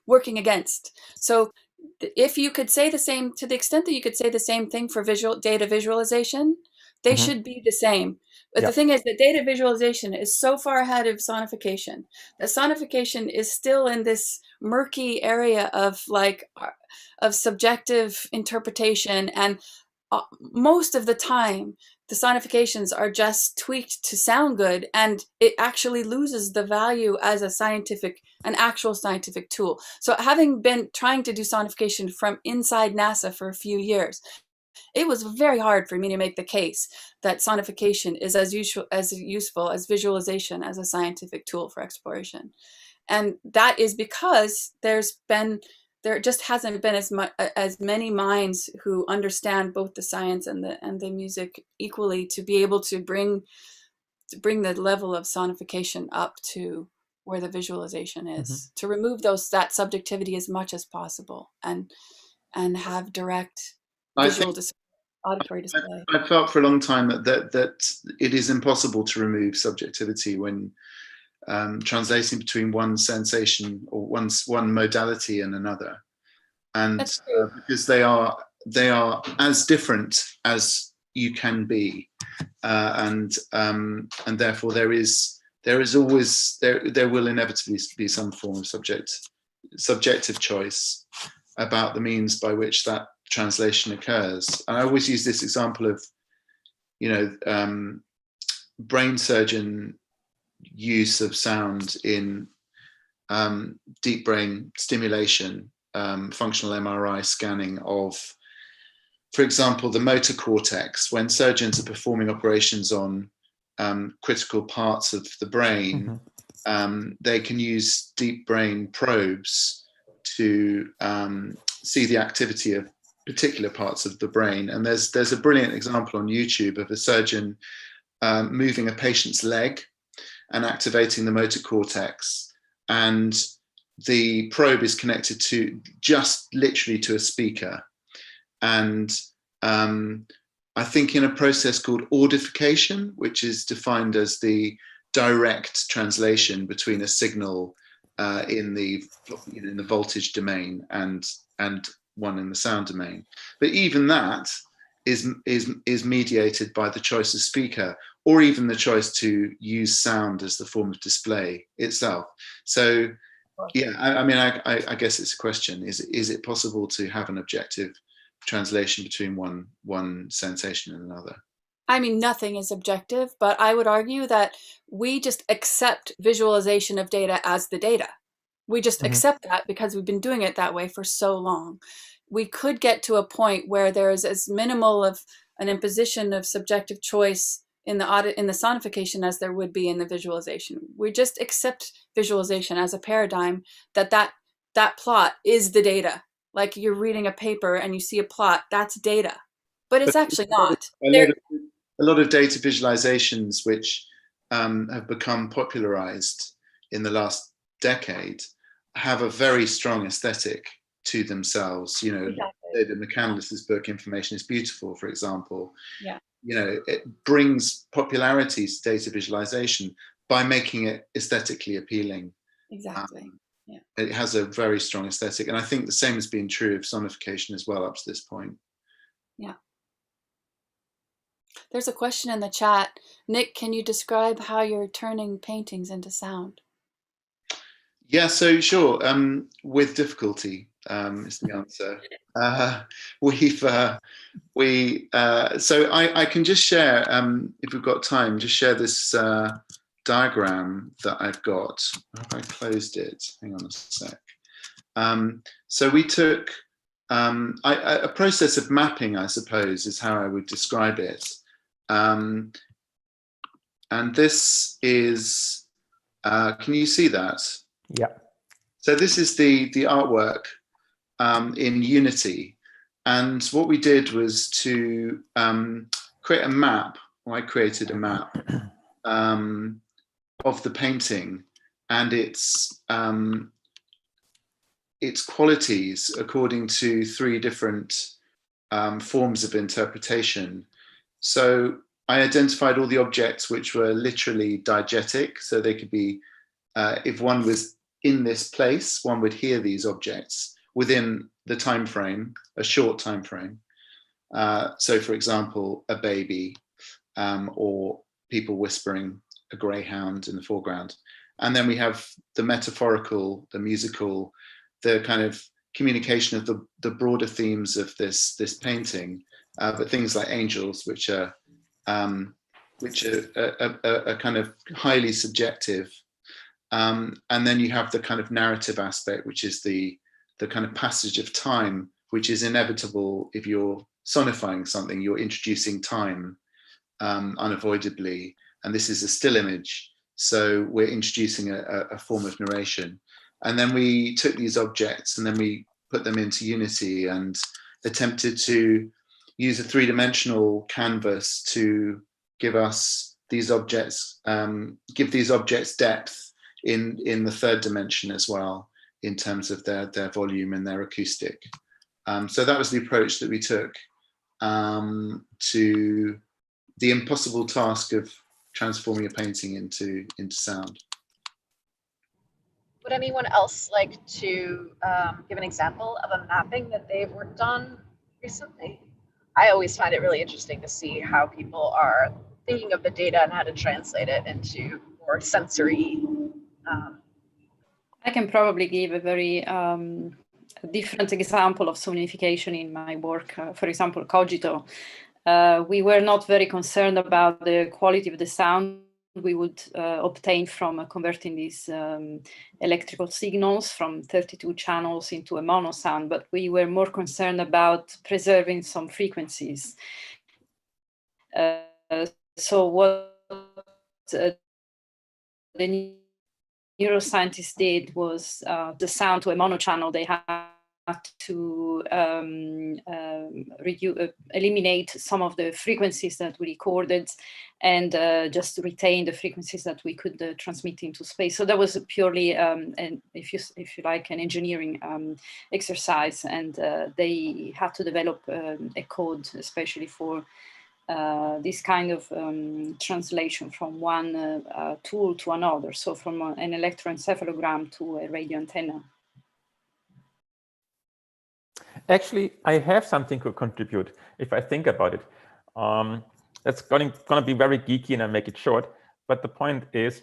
working against. So if you could say the same, to the extent that you could say the same thing for data visualization, they should be the same. But the thing is that data visualization is so far ahead of sonification. The sonification is still in this murky area of subjective interpretation, and most of the time the sonifications are just tweaked to sound good, and it actually loses the value as an actual scientific tool. So having been trying to do sonification from inside NASA for a few years, it was very hard for me to make the case that sonification is as useful as visualization as a scientific tool for exploration. And that is because there just hasn't been as many minds who understand both the science and the music equally to be able to bring the level of sonification up to where the visualization is, to remove that subjectivity as much as possible and have direct visual auditory display. I felt for a long time that it is impossible to remove subjectivity when translating between one sensation or one modality and another, and because they are as different as you can be, and therefore there will inevitably be some form of subjective choice about the means by which that translation occurs. And I always use this example of brain surgeon use of sound in deep brain stimulation, functional MRI scanning of, for example, the motor cortex. When surgeons are performing operations on critical parts of the brain, they can use deep brain probes to see the activity of particular parts of the brain. And there's a brilliant example on YouTube of a surgeon moving a patient's leg and activating the motor cortex, and the probe is connected to just literally to a speaker. And I think in a process called audification, which is defined as the direct translation between a signal in the voltage domain and one in the sound domain. But even that is mediated by the choice of speaker, or even the choice to use sound as the form of display itself. So yeah, I mean, I guess it's a question: is it possible to have an objective translation between one sensation and another? I mean, nothing is objective, but I would argue that we just accept visualization of data as the data. We just accept that because we've been doing it that way for so long. We could get to a point where there is as minimal of an imposition of subjective choice in the sonification as there would be in the visualization. We just accept visualization as a paradigm that plot is the data. Like you're reading a paper and you see a plot, that's data, but it's actually not. A lot of data visualizations which have become popularized in the last decade have a very strong aesthetic to themselves. You know, exactly. The McCandless's book Information is Beautiful, for example, yeah, you know, it brings popularity to data visualization by making it aesthetically appealing. Exactly. Yeah. It has a very strong aesthetic, and I think the same has been true of sonification as well up to this point. Yeah. There's a question in the chat. Nick, can you describe how you're turning paintings into sound? Yeah, so sure. With difficulty is the answer. So I can just share, if we've got time, just share this diagram that I've got. Have I closed it? Hang on a sec. So we took a process of mapping, I suppose, is how I would describe it. And this is, can you see that? Yeah. So this is the artwork in Unity. And what we did was to create a map, or I created a map of the painting and its qualities according to three different forms of interpretation. So I identified all the objects which were literally diegetic. So they could be, if one was in this place, one would hear these objects within the time frame, a short time frame. So for example, a baby or people whispering, a greyhound in the foreground. And then we have the metaphorical, the musical, the kind of communication of the broader themes of this painting, but things like angels, which are kind of highly subjective. And then you have the kind of narrative aspect, which is the kind of passage of time, which is inevitable. If you're sonifying something, you're introducing time unavoidably. And this is a still image. So we're introducing a form of narration. And then we took these objects and then we put them into Unity and attempted to use a three-dimensional canvas to give us these objects, give these objects depth in the third dimension as well, in terms of their volume and their acoustic. So that was the approach that we took to the impossible task of transforming a painting into sound. Would anyone else like to give an example of a mapping that they've worked on recently? I always find it really interesting to see how people are thinking of the data and how to translate it into more sensory. I can probably give a very different example of sonification in my work. For example, Cogito. We were not very concerned about the quality of the sound we would obtain from converting these electrical signals from 32 channels into a mono sound, but we were more concerned about preserving some frequencies. So what the neuroscientists did was the sound to a mono channel they had to eliminate some of the frequencies that we recorded and just retain the frequencies that we could transmit into space. So that was purely, and if you like, an engineering exercise, and they had to develop a code especially for this kind of translation from one tool to another. So from an electroencephalogram to a radio antenna. Actually, I have something to contribute if I think about it. It's going to be very geeky and I make it short. But the point is,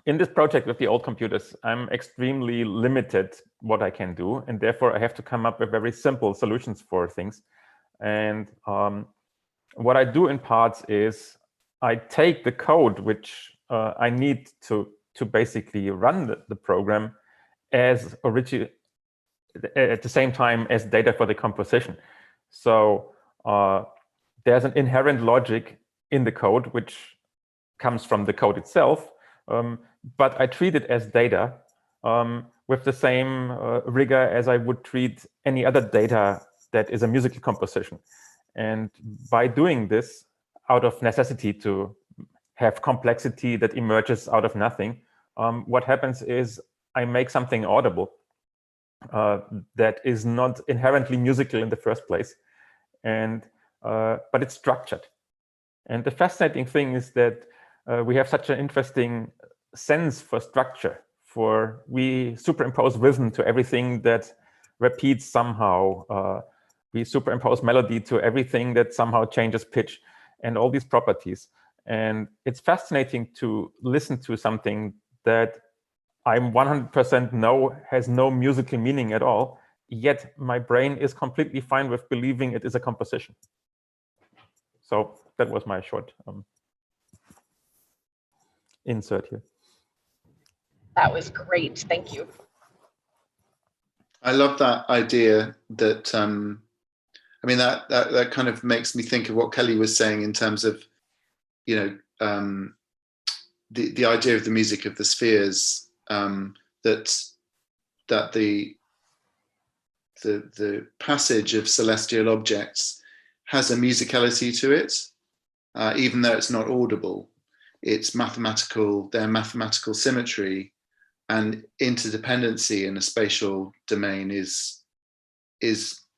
in this project with the old computers, I'm extremely limited what I can do. And therefore, I have to come up with very simple solutions for things. And what I do in parts is I take the code which I need to basically run the program as original, at the same time as data for the composition. So there's an inherent logic in the code which comes from the code itself, but I treat it as data with the same rigor as I would treat any other data that is a musical composition. And by doing this, out of necessity to have complexity that emerges out of nothing, what happens is I make something audible that is not inherently musical in the first place, and but it's structured. And the fascinating thing is that we have such an interesting sense for structure. For we superimpose rhythm to everything that repeats somehow. We superimpose melody to everything that somehow changes pitch, and all these properties. And it's fascinating to listen to something that I'm 100% know has no musical meaning at all, yet my brain is completely fine with believing it is a composition. So that was my short insert here. That was great. Thank you. I love that idea that, I mean, that kind of makes me think of what Kelly was saying in terms of, you know, the idea of the music of the spheres, that the passage of celestial objects has a musicality to it, even though it's not audible. It's mathematical, their mathematical symmetry and interdependency in a spatial domain is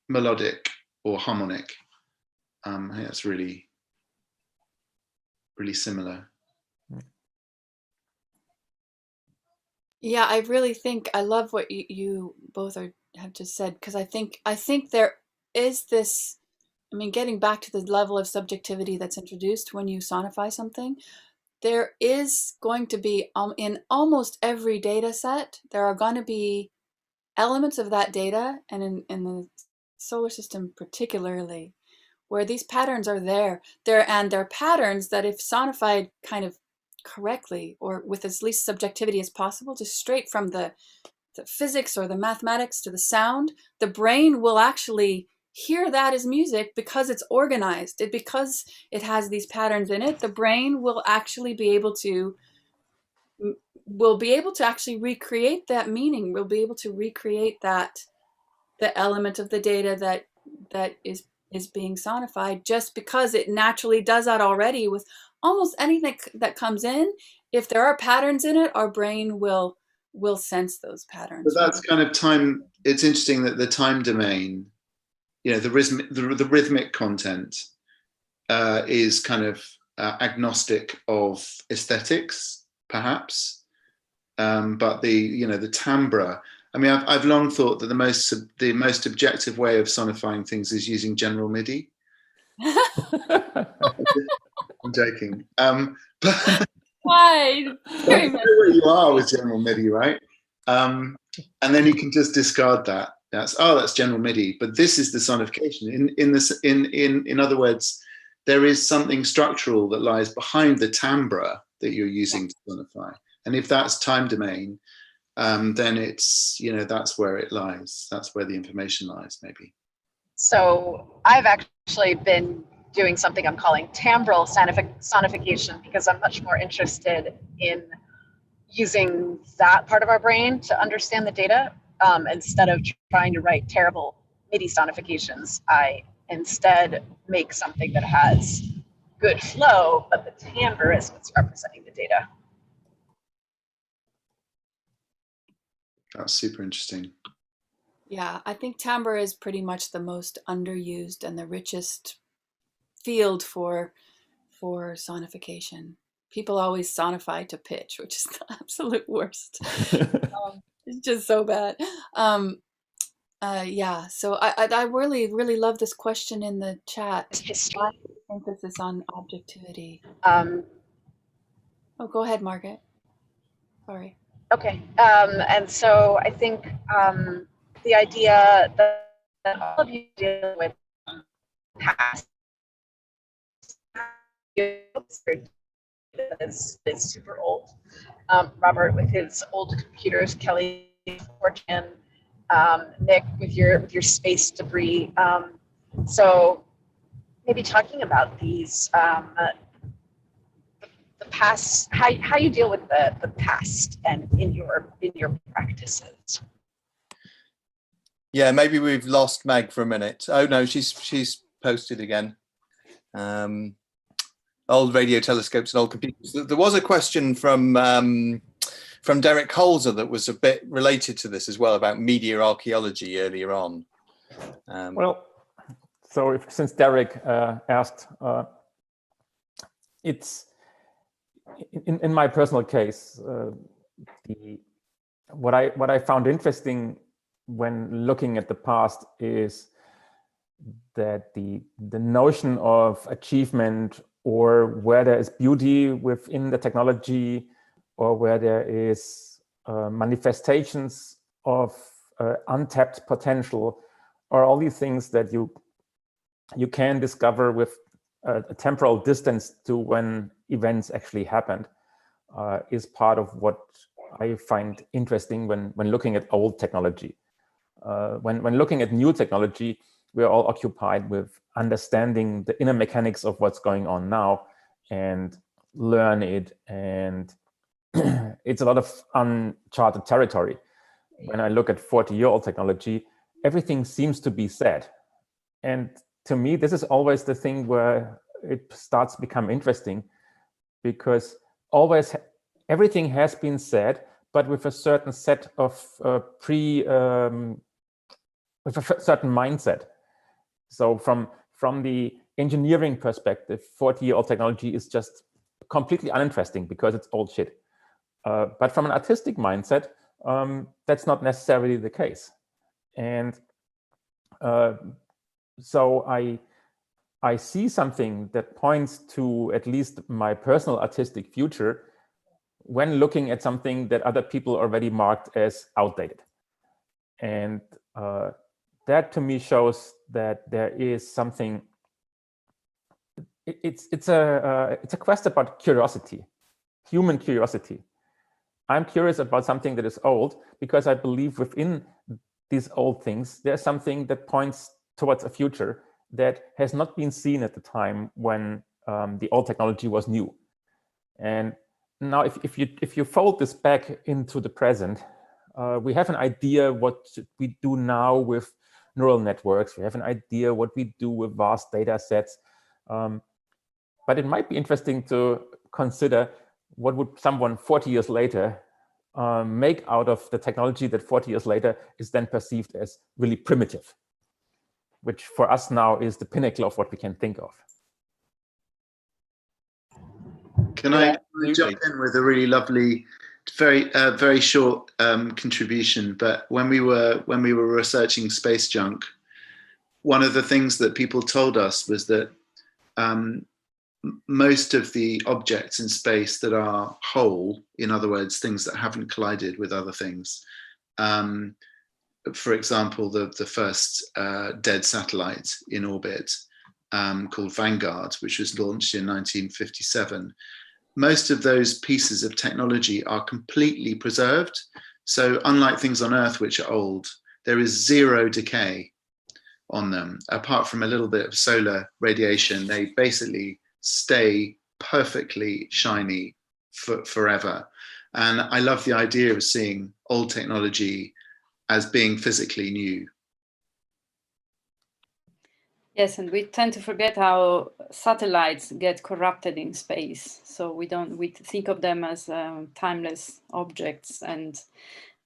melodic or harmonic. I think that's really, really similar. Yeah, I really think I love what you both have just said, because I think there is this, I mean, getting back to the level of subjectivity that's introduced when you sonify something, there is going to be, in almost every data set, there are going to be elements of that data, and in the solar system particularly, where these patterns are there, and they're patterns that, if sonified kind of correctly or with as least subjectivity as possible, just straight from the physics or the mathematics to the sound, the brain will actually hear that as music because it's organized. Because it has these patterns in it, the brain will actually be able to actually recreate that meaning. We'll be able to recreate that, the element of the data that is being sonified, just because it naturally does that already with almost anything that comes in. If there are patterns in it, our brain will sense those patterns. But that's kind of time. It's interesting that the time domain, you know, the rhythmic content is kind of agnostic of aesthetics, perhaps, but the timbre. I mean, I've long thought that the most objective way of sonifying things is using general MIDI. I'm joking. But why? Very much where you are with general MIDI, right? And then you can just discard that. That's general MIDI. But this is the sonification. In other words, there is something structural that lies behind the timbre that you're using to sonify. And if that's time domain, then it's, that's where it lies. That's where the information lies, maybe. So I've actually been doing something I'm calling timbral sonification, because I'm much more interested in using that part of our brain to understand the data. instead of trying to write terrible MIDI sonifications, I instead make something that has good flow, but the timbre is what's representing the data. That's super interesting. Yeah, I think timbre is pretty much the most underused and the richest field for sonification. People always sonify to pitch, which is the absolute worst. It's just so bad. Yeah, so I really love this question in the chat. History. Emphasis on objectivity. Um, Oh, go ahead, Margaret. Sorry. Okay, and so I think the idea that all of you deal with past is super old. Robert with his old computers, Kelly, Fortune, Nick with your space debris. So maybe talking about these. The past, how you deal with the past and in your practices. Yeah, maybe we've lost Meg for a minute. Oh no, she's posted again. Old radio telescopes and old computers. There was a question from Derek Holzer that was a bit related to this as well, about media archaeology earlier on. Well, so since Derek asked, it's in my personal case, what I found interesting when looking at the past is that the notion of achievement, or where there is beauty within the technology, or where there is manifestations of untapped potential, are all these things that you can discover with a temporal distance to when events actually happened, is part of what I find interesting when looking at old technology. When looking at new technology, we're all occupied with understanding the inner mechanics of what's going on now and learn it. And it's a lot of uncharted territory. When I look at 40-year-old technology, everything seems to be said. And to me, this is always the thing where it starts to become interesting, because always everything has been said, but with a certain set of with a certain mindset. So from the engineering perspective, 40-year-old technology is just completely uninteresting because it's old shit. But from an artistic mindset, that's not necessarily the case. And so I see something that points to at least my personal artistic future when looking at something that other people already marked as outdated. And that to me shows that there is something. It's a quest about curiosity, human curiosity. I'm curious about something that is old because I believe within these old things there's something that points towards a future that has not been seen at the time when the old technology was new. And now if you fold this back into the present, we have an idea what we do now with neural networks. We have an idea what we do with vast data sets. But it might be interesting to consider what would someone 40 years later make out of the technology that 40 years later is then perceived as really primitive, which for us now is the pinnacle of what we can think of. Can I jump in with a really lovely, very short contribution? But when we were researching space junk, one of the things that people told us was that most of the objects in space that are whole, in other words, things that haven't collided with other things, for example, the first dead satellite in orbit called Vanguard, which was launched in 1957, most of those pieces of technology are completely preserved. So unlike things on Earth, which are old, there is zero decay on them. Apart from a little bit of solar radiation, they basically stay perfectly shiny forever. And I love the idea of seeing old technology as being physically new. Yes, and we tend to forget how satellites get corrupted in space. So we think of them as timeless objects, and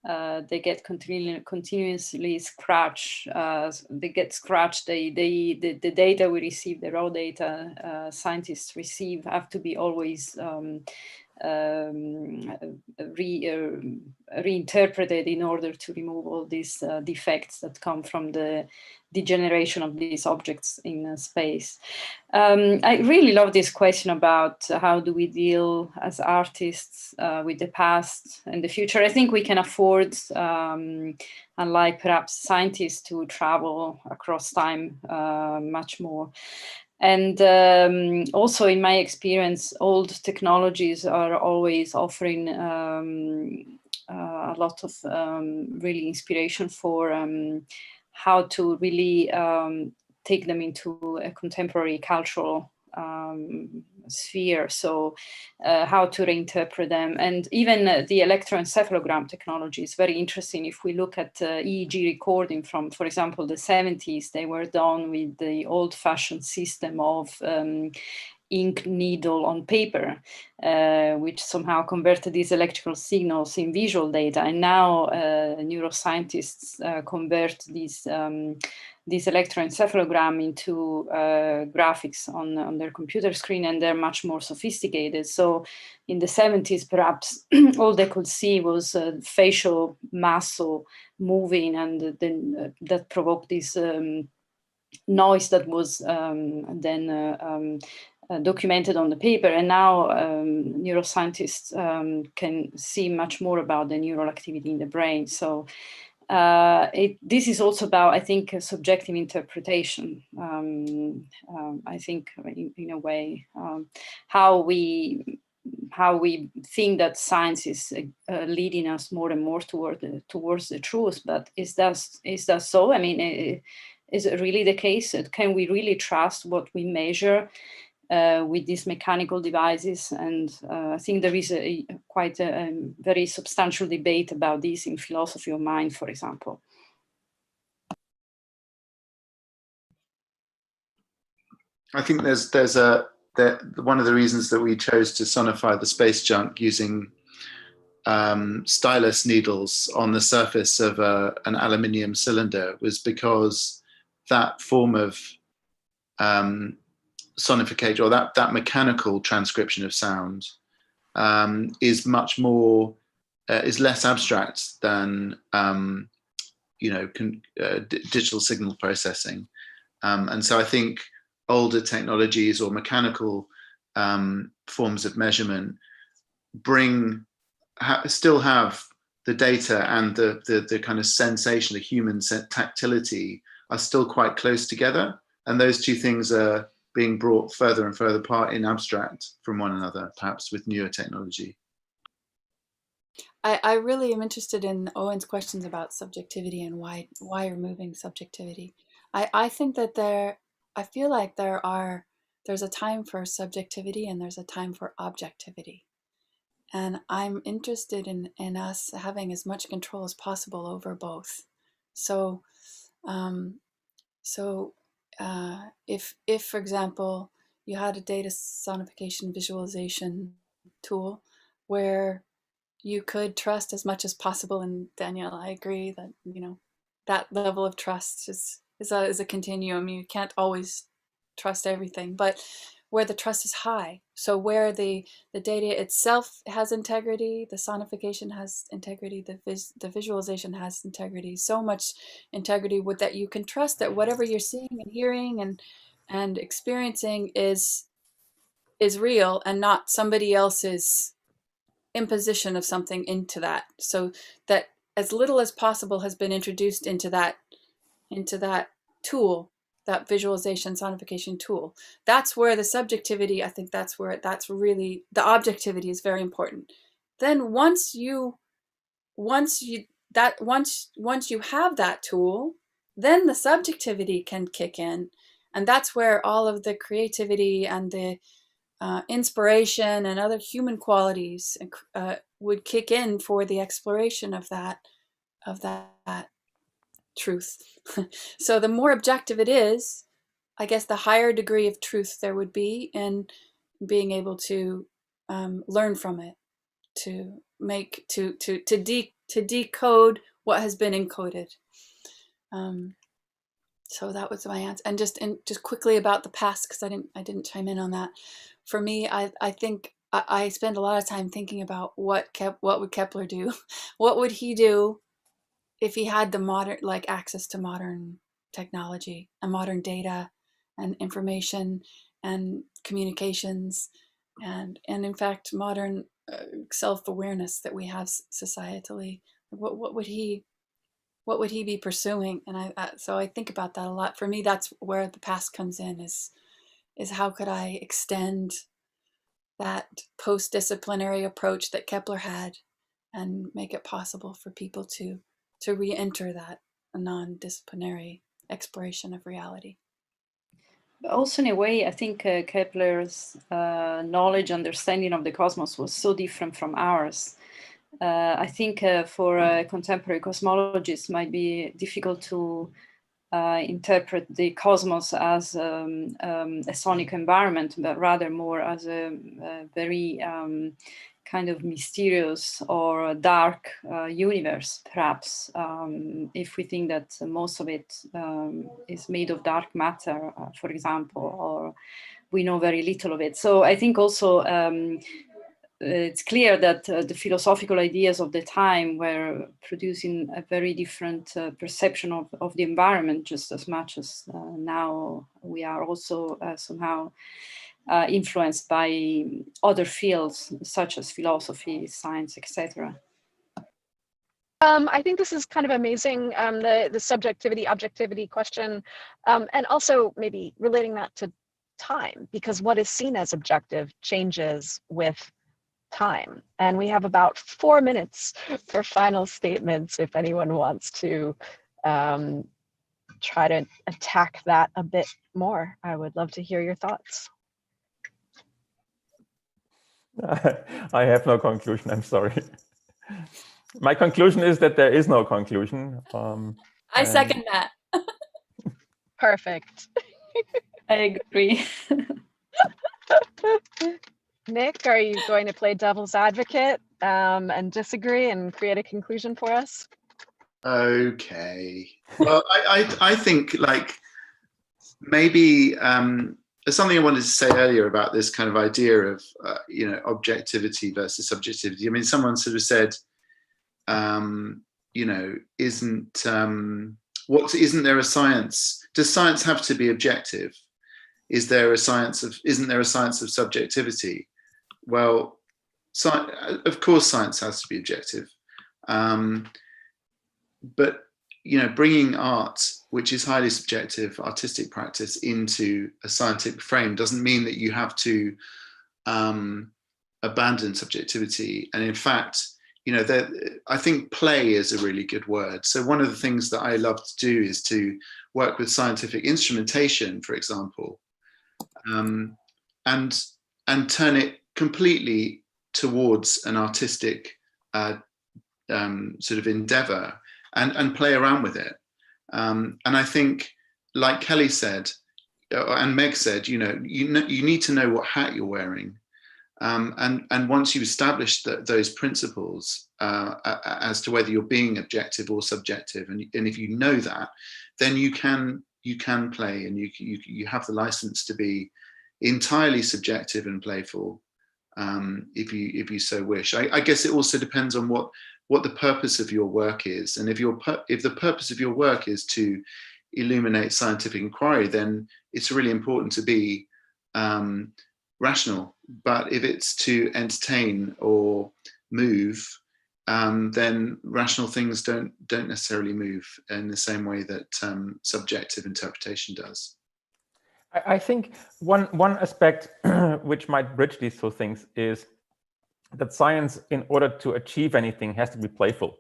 they get continuously scratched. They get scratched. The data we receive, the raw data scientists receive, have to be always reinterpreted in order to remove all these defects that come from the degeneration of these objects in space. I really love this question about how do we deal as artists with the past and the future. I think we can afford, unlike perhaps scientists, to travel across time much more. And also, in my experience, old technologies are always offering a lot of really inspiration for how to really take them into a contemporary cultural sphere. So how to reinterpret them. And even the electroencephalogram technology is very interesting. If we look at EEG recording from, for example, the 70s, they were done with the old-fashioned system of ink needle on paper, which somehow converted these electrical signals in visual data. And now neuroscientists convert these electroencephalogram into graphics on their computer screen, and they're much more sophisticated. So in the 70s, perhaps all they could see was facial muscle moving, and then that provoked this noise that was then documented on the paper. And now neuroscientists can see much more about the neural activity in the brain. So this is also about, I think, subjective interpretation. I think, in a way, how we think that science is leading us more and more towards the truth. But is that so? I mean, is it really the case? Can we really trust what we measure with these mechanical devices? And I think there is quite a very substantial debate about this in philosophy of mind, for example. I think there's one of the reasons that we chose to sonify the space junk using stylus needles on the surface of an aluminium cylinder was because that form of sonification, or that mechanical transcription of sound, is much more is less abstract than digital signal processing, and so I think older technologies or mechanical forms of measurement still have the data and the kind of sensation, the human tactility are still quite close together, and those two things are being brought further and further apart in abstract from one another, perhaps with newer technology. I really am interested in Owen's questions about subjectivity and why removing subjectivity. I think that I feel like there's a time for subjectivity and there's a time for objectivity. And I'm interested in us having as much control as possible over both. So, if for example, you had a data sonification visualization tool where you could trust as much as possible, and Danielle, I agree that that level of trust is a continuum. You can't always trust everything, but where the trust is high, so where the data itself has integrity, the sonification has integrity, the visualization has integrity, so much integrity that you can trust that whatever you're seeing and hearing and experiencing is real and not somebody else's imposition of something into that, so that as little as possible has been introduced into that tool, that visualization sonification tool. That's where the subjectivity, I think that's really, the objectivity is very important. Then once you have that tool, then the subjectivity can kick in, and that's where all of the creativity and the inspiration and other human qualities would kick in for the exploration of that truth. So the more objective it is, I guess the higher degree of truth there would be in being able to learn from it, to make to decode what has been encoded. So that was my answer. And just quickly about the past, because I didn't chime in on that. For me, I think I spend a lot of time thinking about what would Kepler do? What would he do if he had the modern, like, access to modern technology and modern data and information and communications and in fact modern self-awareness that we have societally? What would he be pursuing? And so I think about that a lot. For me, that's where the past comes in, is how could I extend that post-disciplinary approach that Kepler had and make it possible for people to re-enter that non-disciplinary exploration of reality. Also, in a way, I think Kepler's knowledge, understanding of the cosmos was so different from ours. I think for contemporary cosmologists, it might be difficult to interpret the cosmos as a sonic environment, but rather more as a very kind of mysterious or dark universe, perhaps, if we think that most of it is made of dark matter, for example, or we know very little of it. So I think also it's clear that the philosophical ideas of the time were producing a very different perception of the environment, just as much as now we are also somehow influenced by other fields such as philosophy, science, etc. I think this is kind of amazing, the subjectivity, objectivity question, and also maybe relating that to time, because what is seen as objective changes with time. And we have about 4 minutes for final statements if anyone wants to try to attack that a bit more. I would love to hear your thoughts. I have no conclusion, I'm sorry. My conclusion is that there is no conclusion. I second that. Perfect. I agree. Nick, are you going to play devil's advocate and disagree and create a conclusion for us? Okay. Well, I think, like, maybe there's something I wanted to say earlier about this kind of idea of objectivity versus subjectivity. I mean, someone sort of said, isn't there a science? Does science have to be objective? Isn't there a science of subjectivity? Well, of course, science has to be objective. But bringing art, which is highly subjective, artistic practice, into a scientific frame doesn't mean that you have to abandon subjectivity. And in fact, I think play is a really good word. So one of the things that I love to do is to work with scientific instrumentation, for example, and turn it completely towards an artistic sort of endeavor and play around with it. And I think, like Kelly said, and Meg said, you need to know what hat you're wearing. And once you establish those principles as to whether you're being objective or subjective, and if you know that, then you can play, and you have the license to be entirely subjective and playful, if you so wish. I guess it also depends on what the purpose of your work is, and if the purpose of your work is to illuminate scientific inquiry, then it's really important to be rational. But if it's to entertain or move, then rational things don't necessarily move in the same way that subjective interpretation does. I think one aspect which might bridge these two things is that science, in order to achieve anything, has to be playful.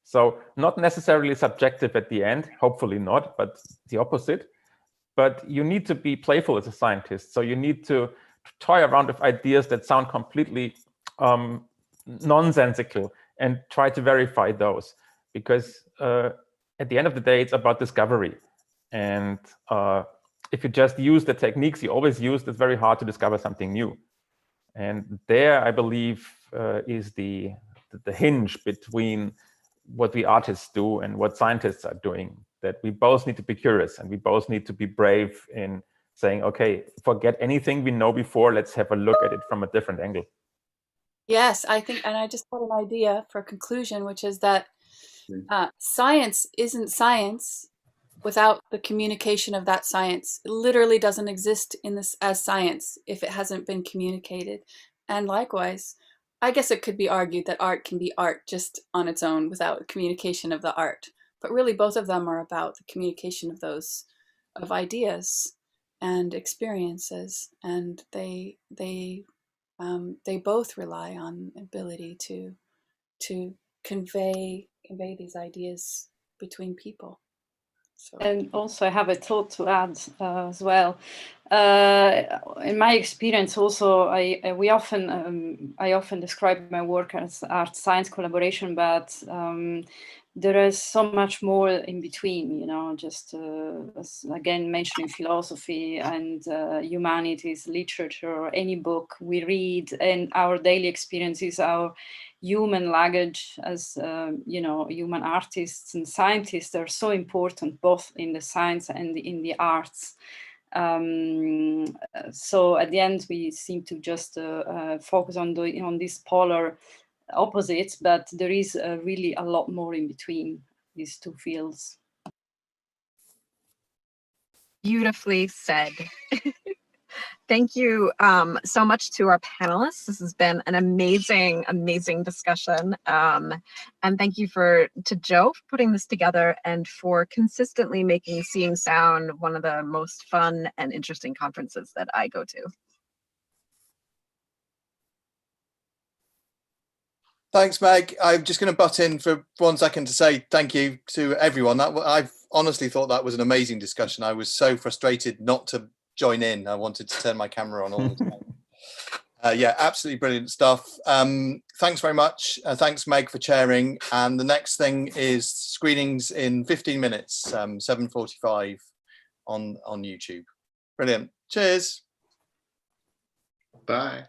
So not necessarily subjective at the end, hopefully not, but the opposite. But you need to be playful as a scientist. So you need to toy around with ideas that sound completely nonsensical and try to verify those. Because at the end of the day, it's about discovery. And if you just use the techniques you always used, it's very hard to discover something new. And there, I believe, is the hinge between what we artists do and what scientists are doing, that we both need to be curious and we both need to be brave in saying, okay, forget anything we know before, let's have a look at it from a different angle. Yes, I think, and I just had an idea for a conclusion, which is that science isn't science without the communication of that science. It literally doesn't exist in this as science if it hasn't been communicated. And likewise, I guess it could be argued that art can be art just on its own without communication of the art. But really, both of them are about the communication of those, of ideas and experiences, and they both rely on ability to convey these ideas between people. So. And also I have a thought to add as well. In my experience also, I often describe my work as art-science collaboration, but there is so much more in between, you know, just as again mentioning philosophy and humanities, literature, any book we read, and our daily experiences, our human luggage as you know, human artists and scientists are so important both in the science and in the arts. So at the end we seem to just focus on these polar opposites, but there is really a lot more in between these two fields. Beautifully said. Thank you so much to our panelists. This has been an amazing, amazing discussion. And thank you to Joe for putting this together and for consistently making Seeing Sound one of the most fun and interesting conferences that I go to. Thanks, Meg. I'm just going to butt in for 1 second to say thank you to everyone. I've honestly thought that was an amazing discussion. I was so frustrated not to join in. I wanted to turn my camera on all the time. Yeah, absolutely brilliant stuff. Thanks very much. Thanks, Meg, for chairing. And the next thing is screenings in 15 minutes, 7:45 on YouTube. Brilliant. Cheers. Bye.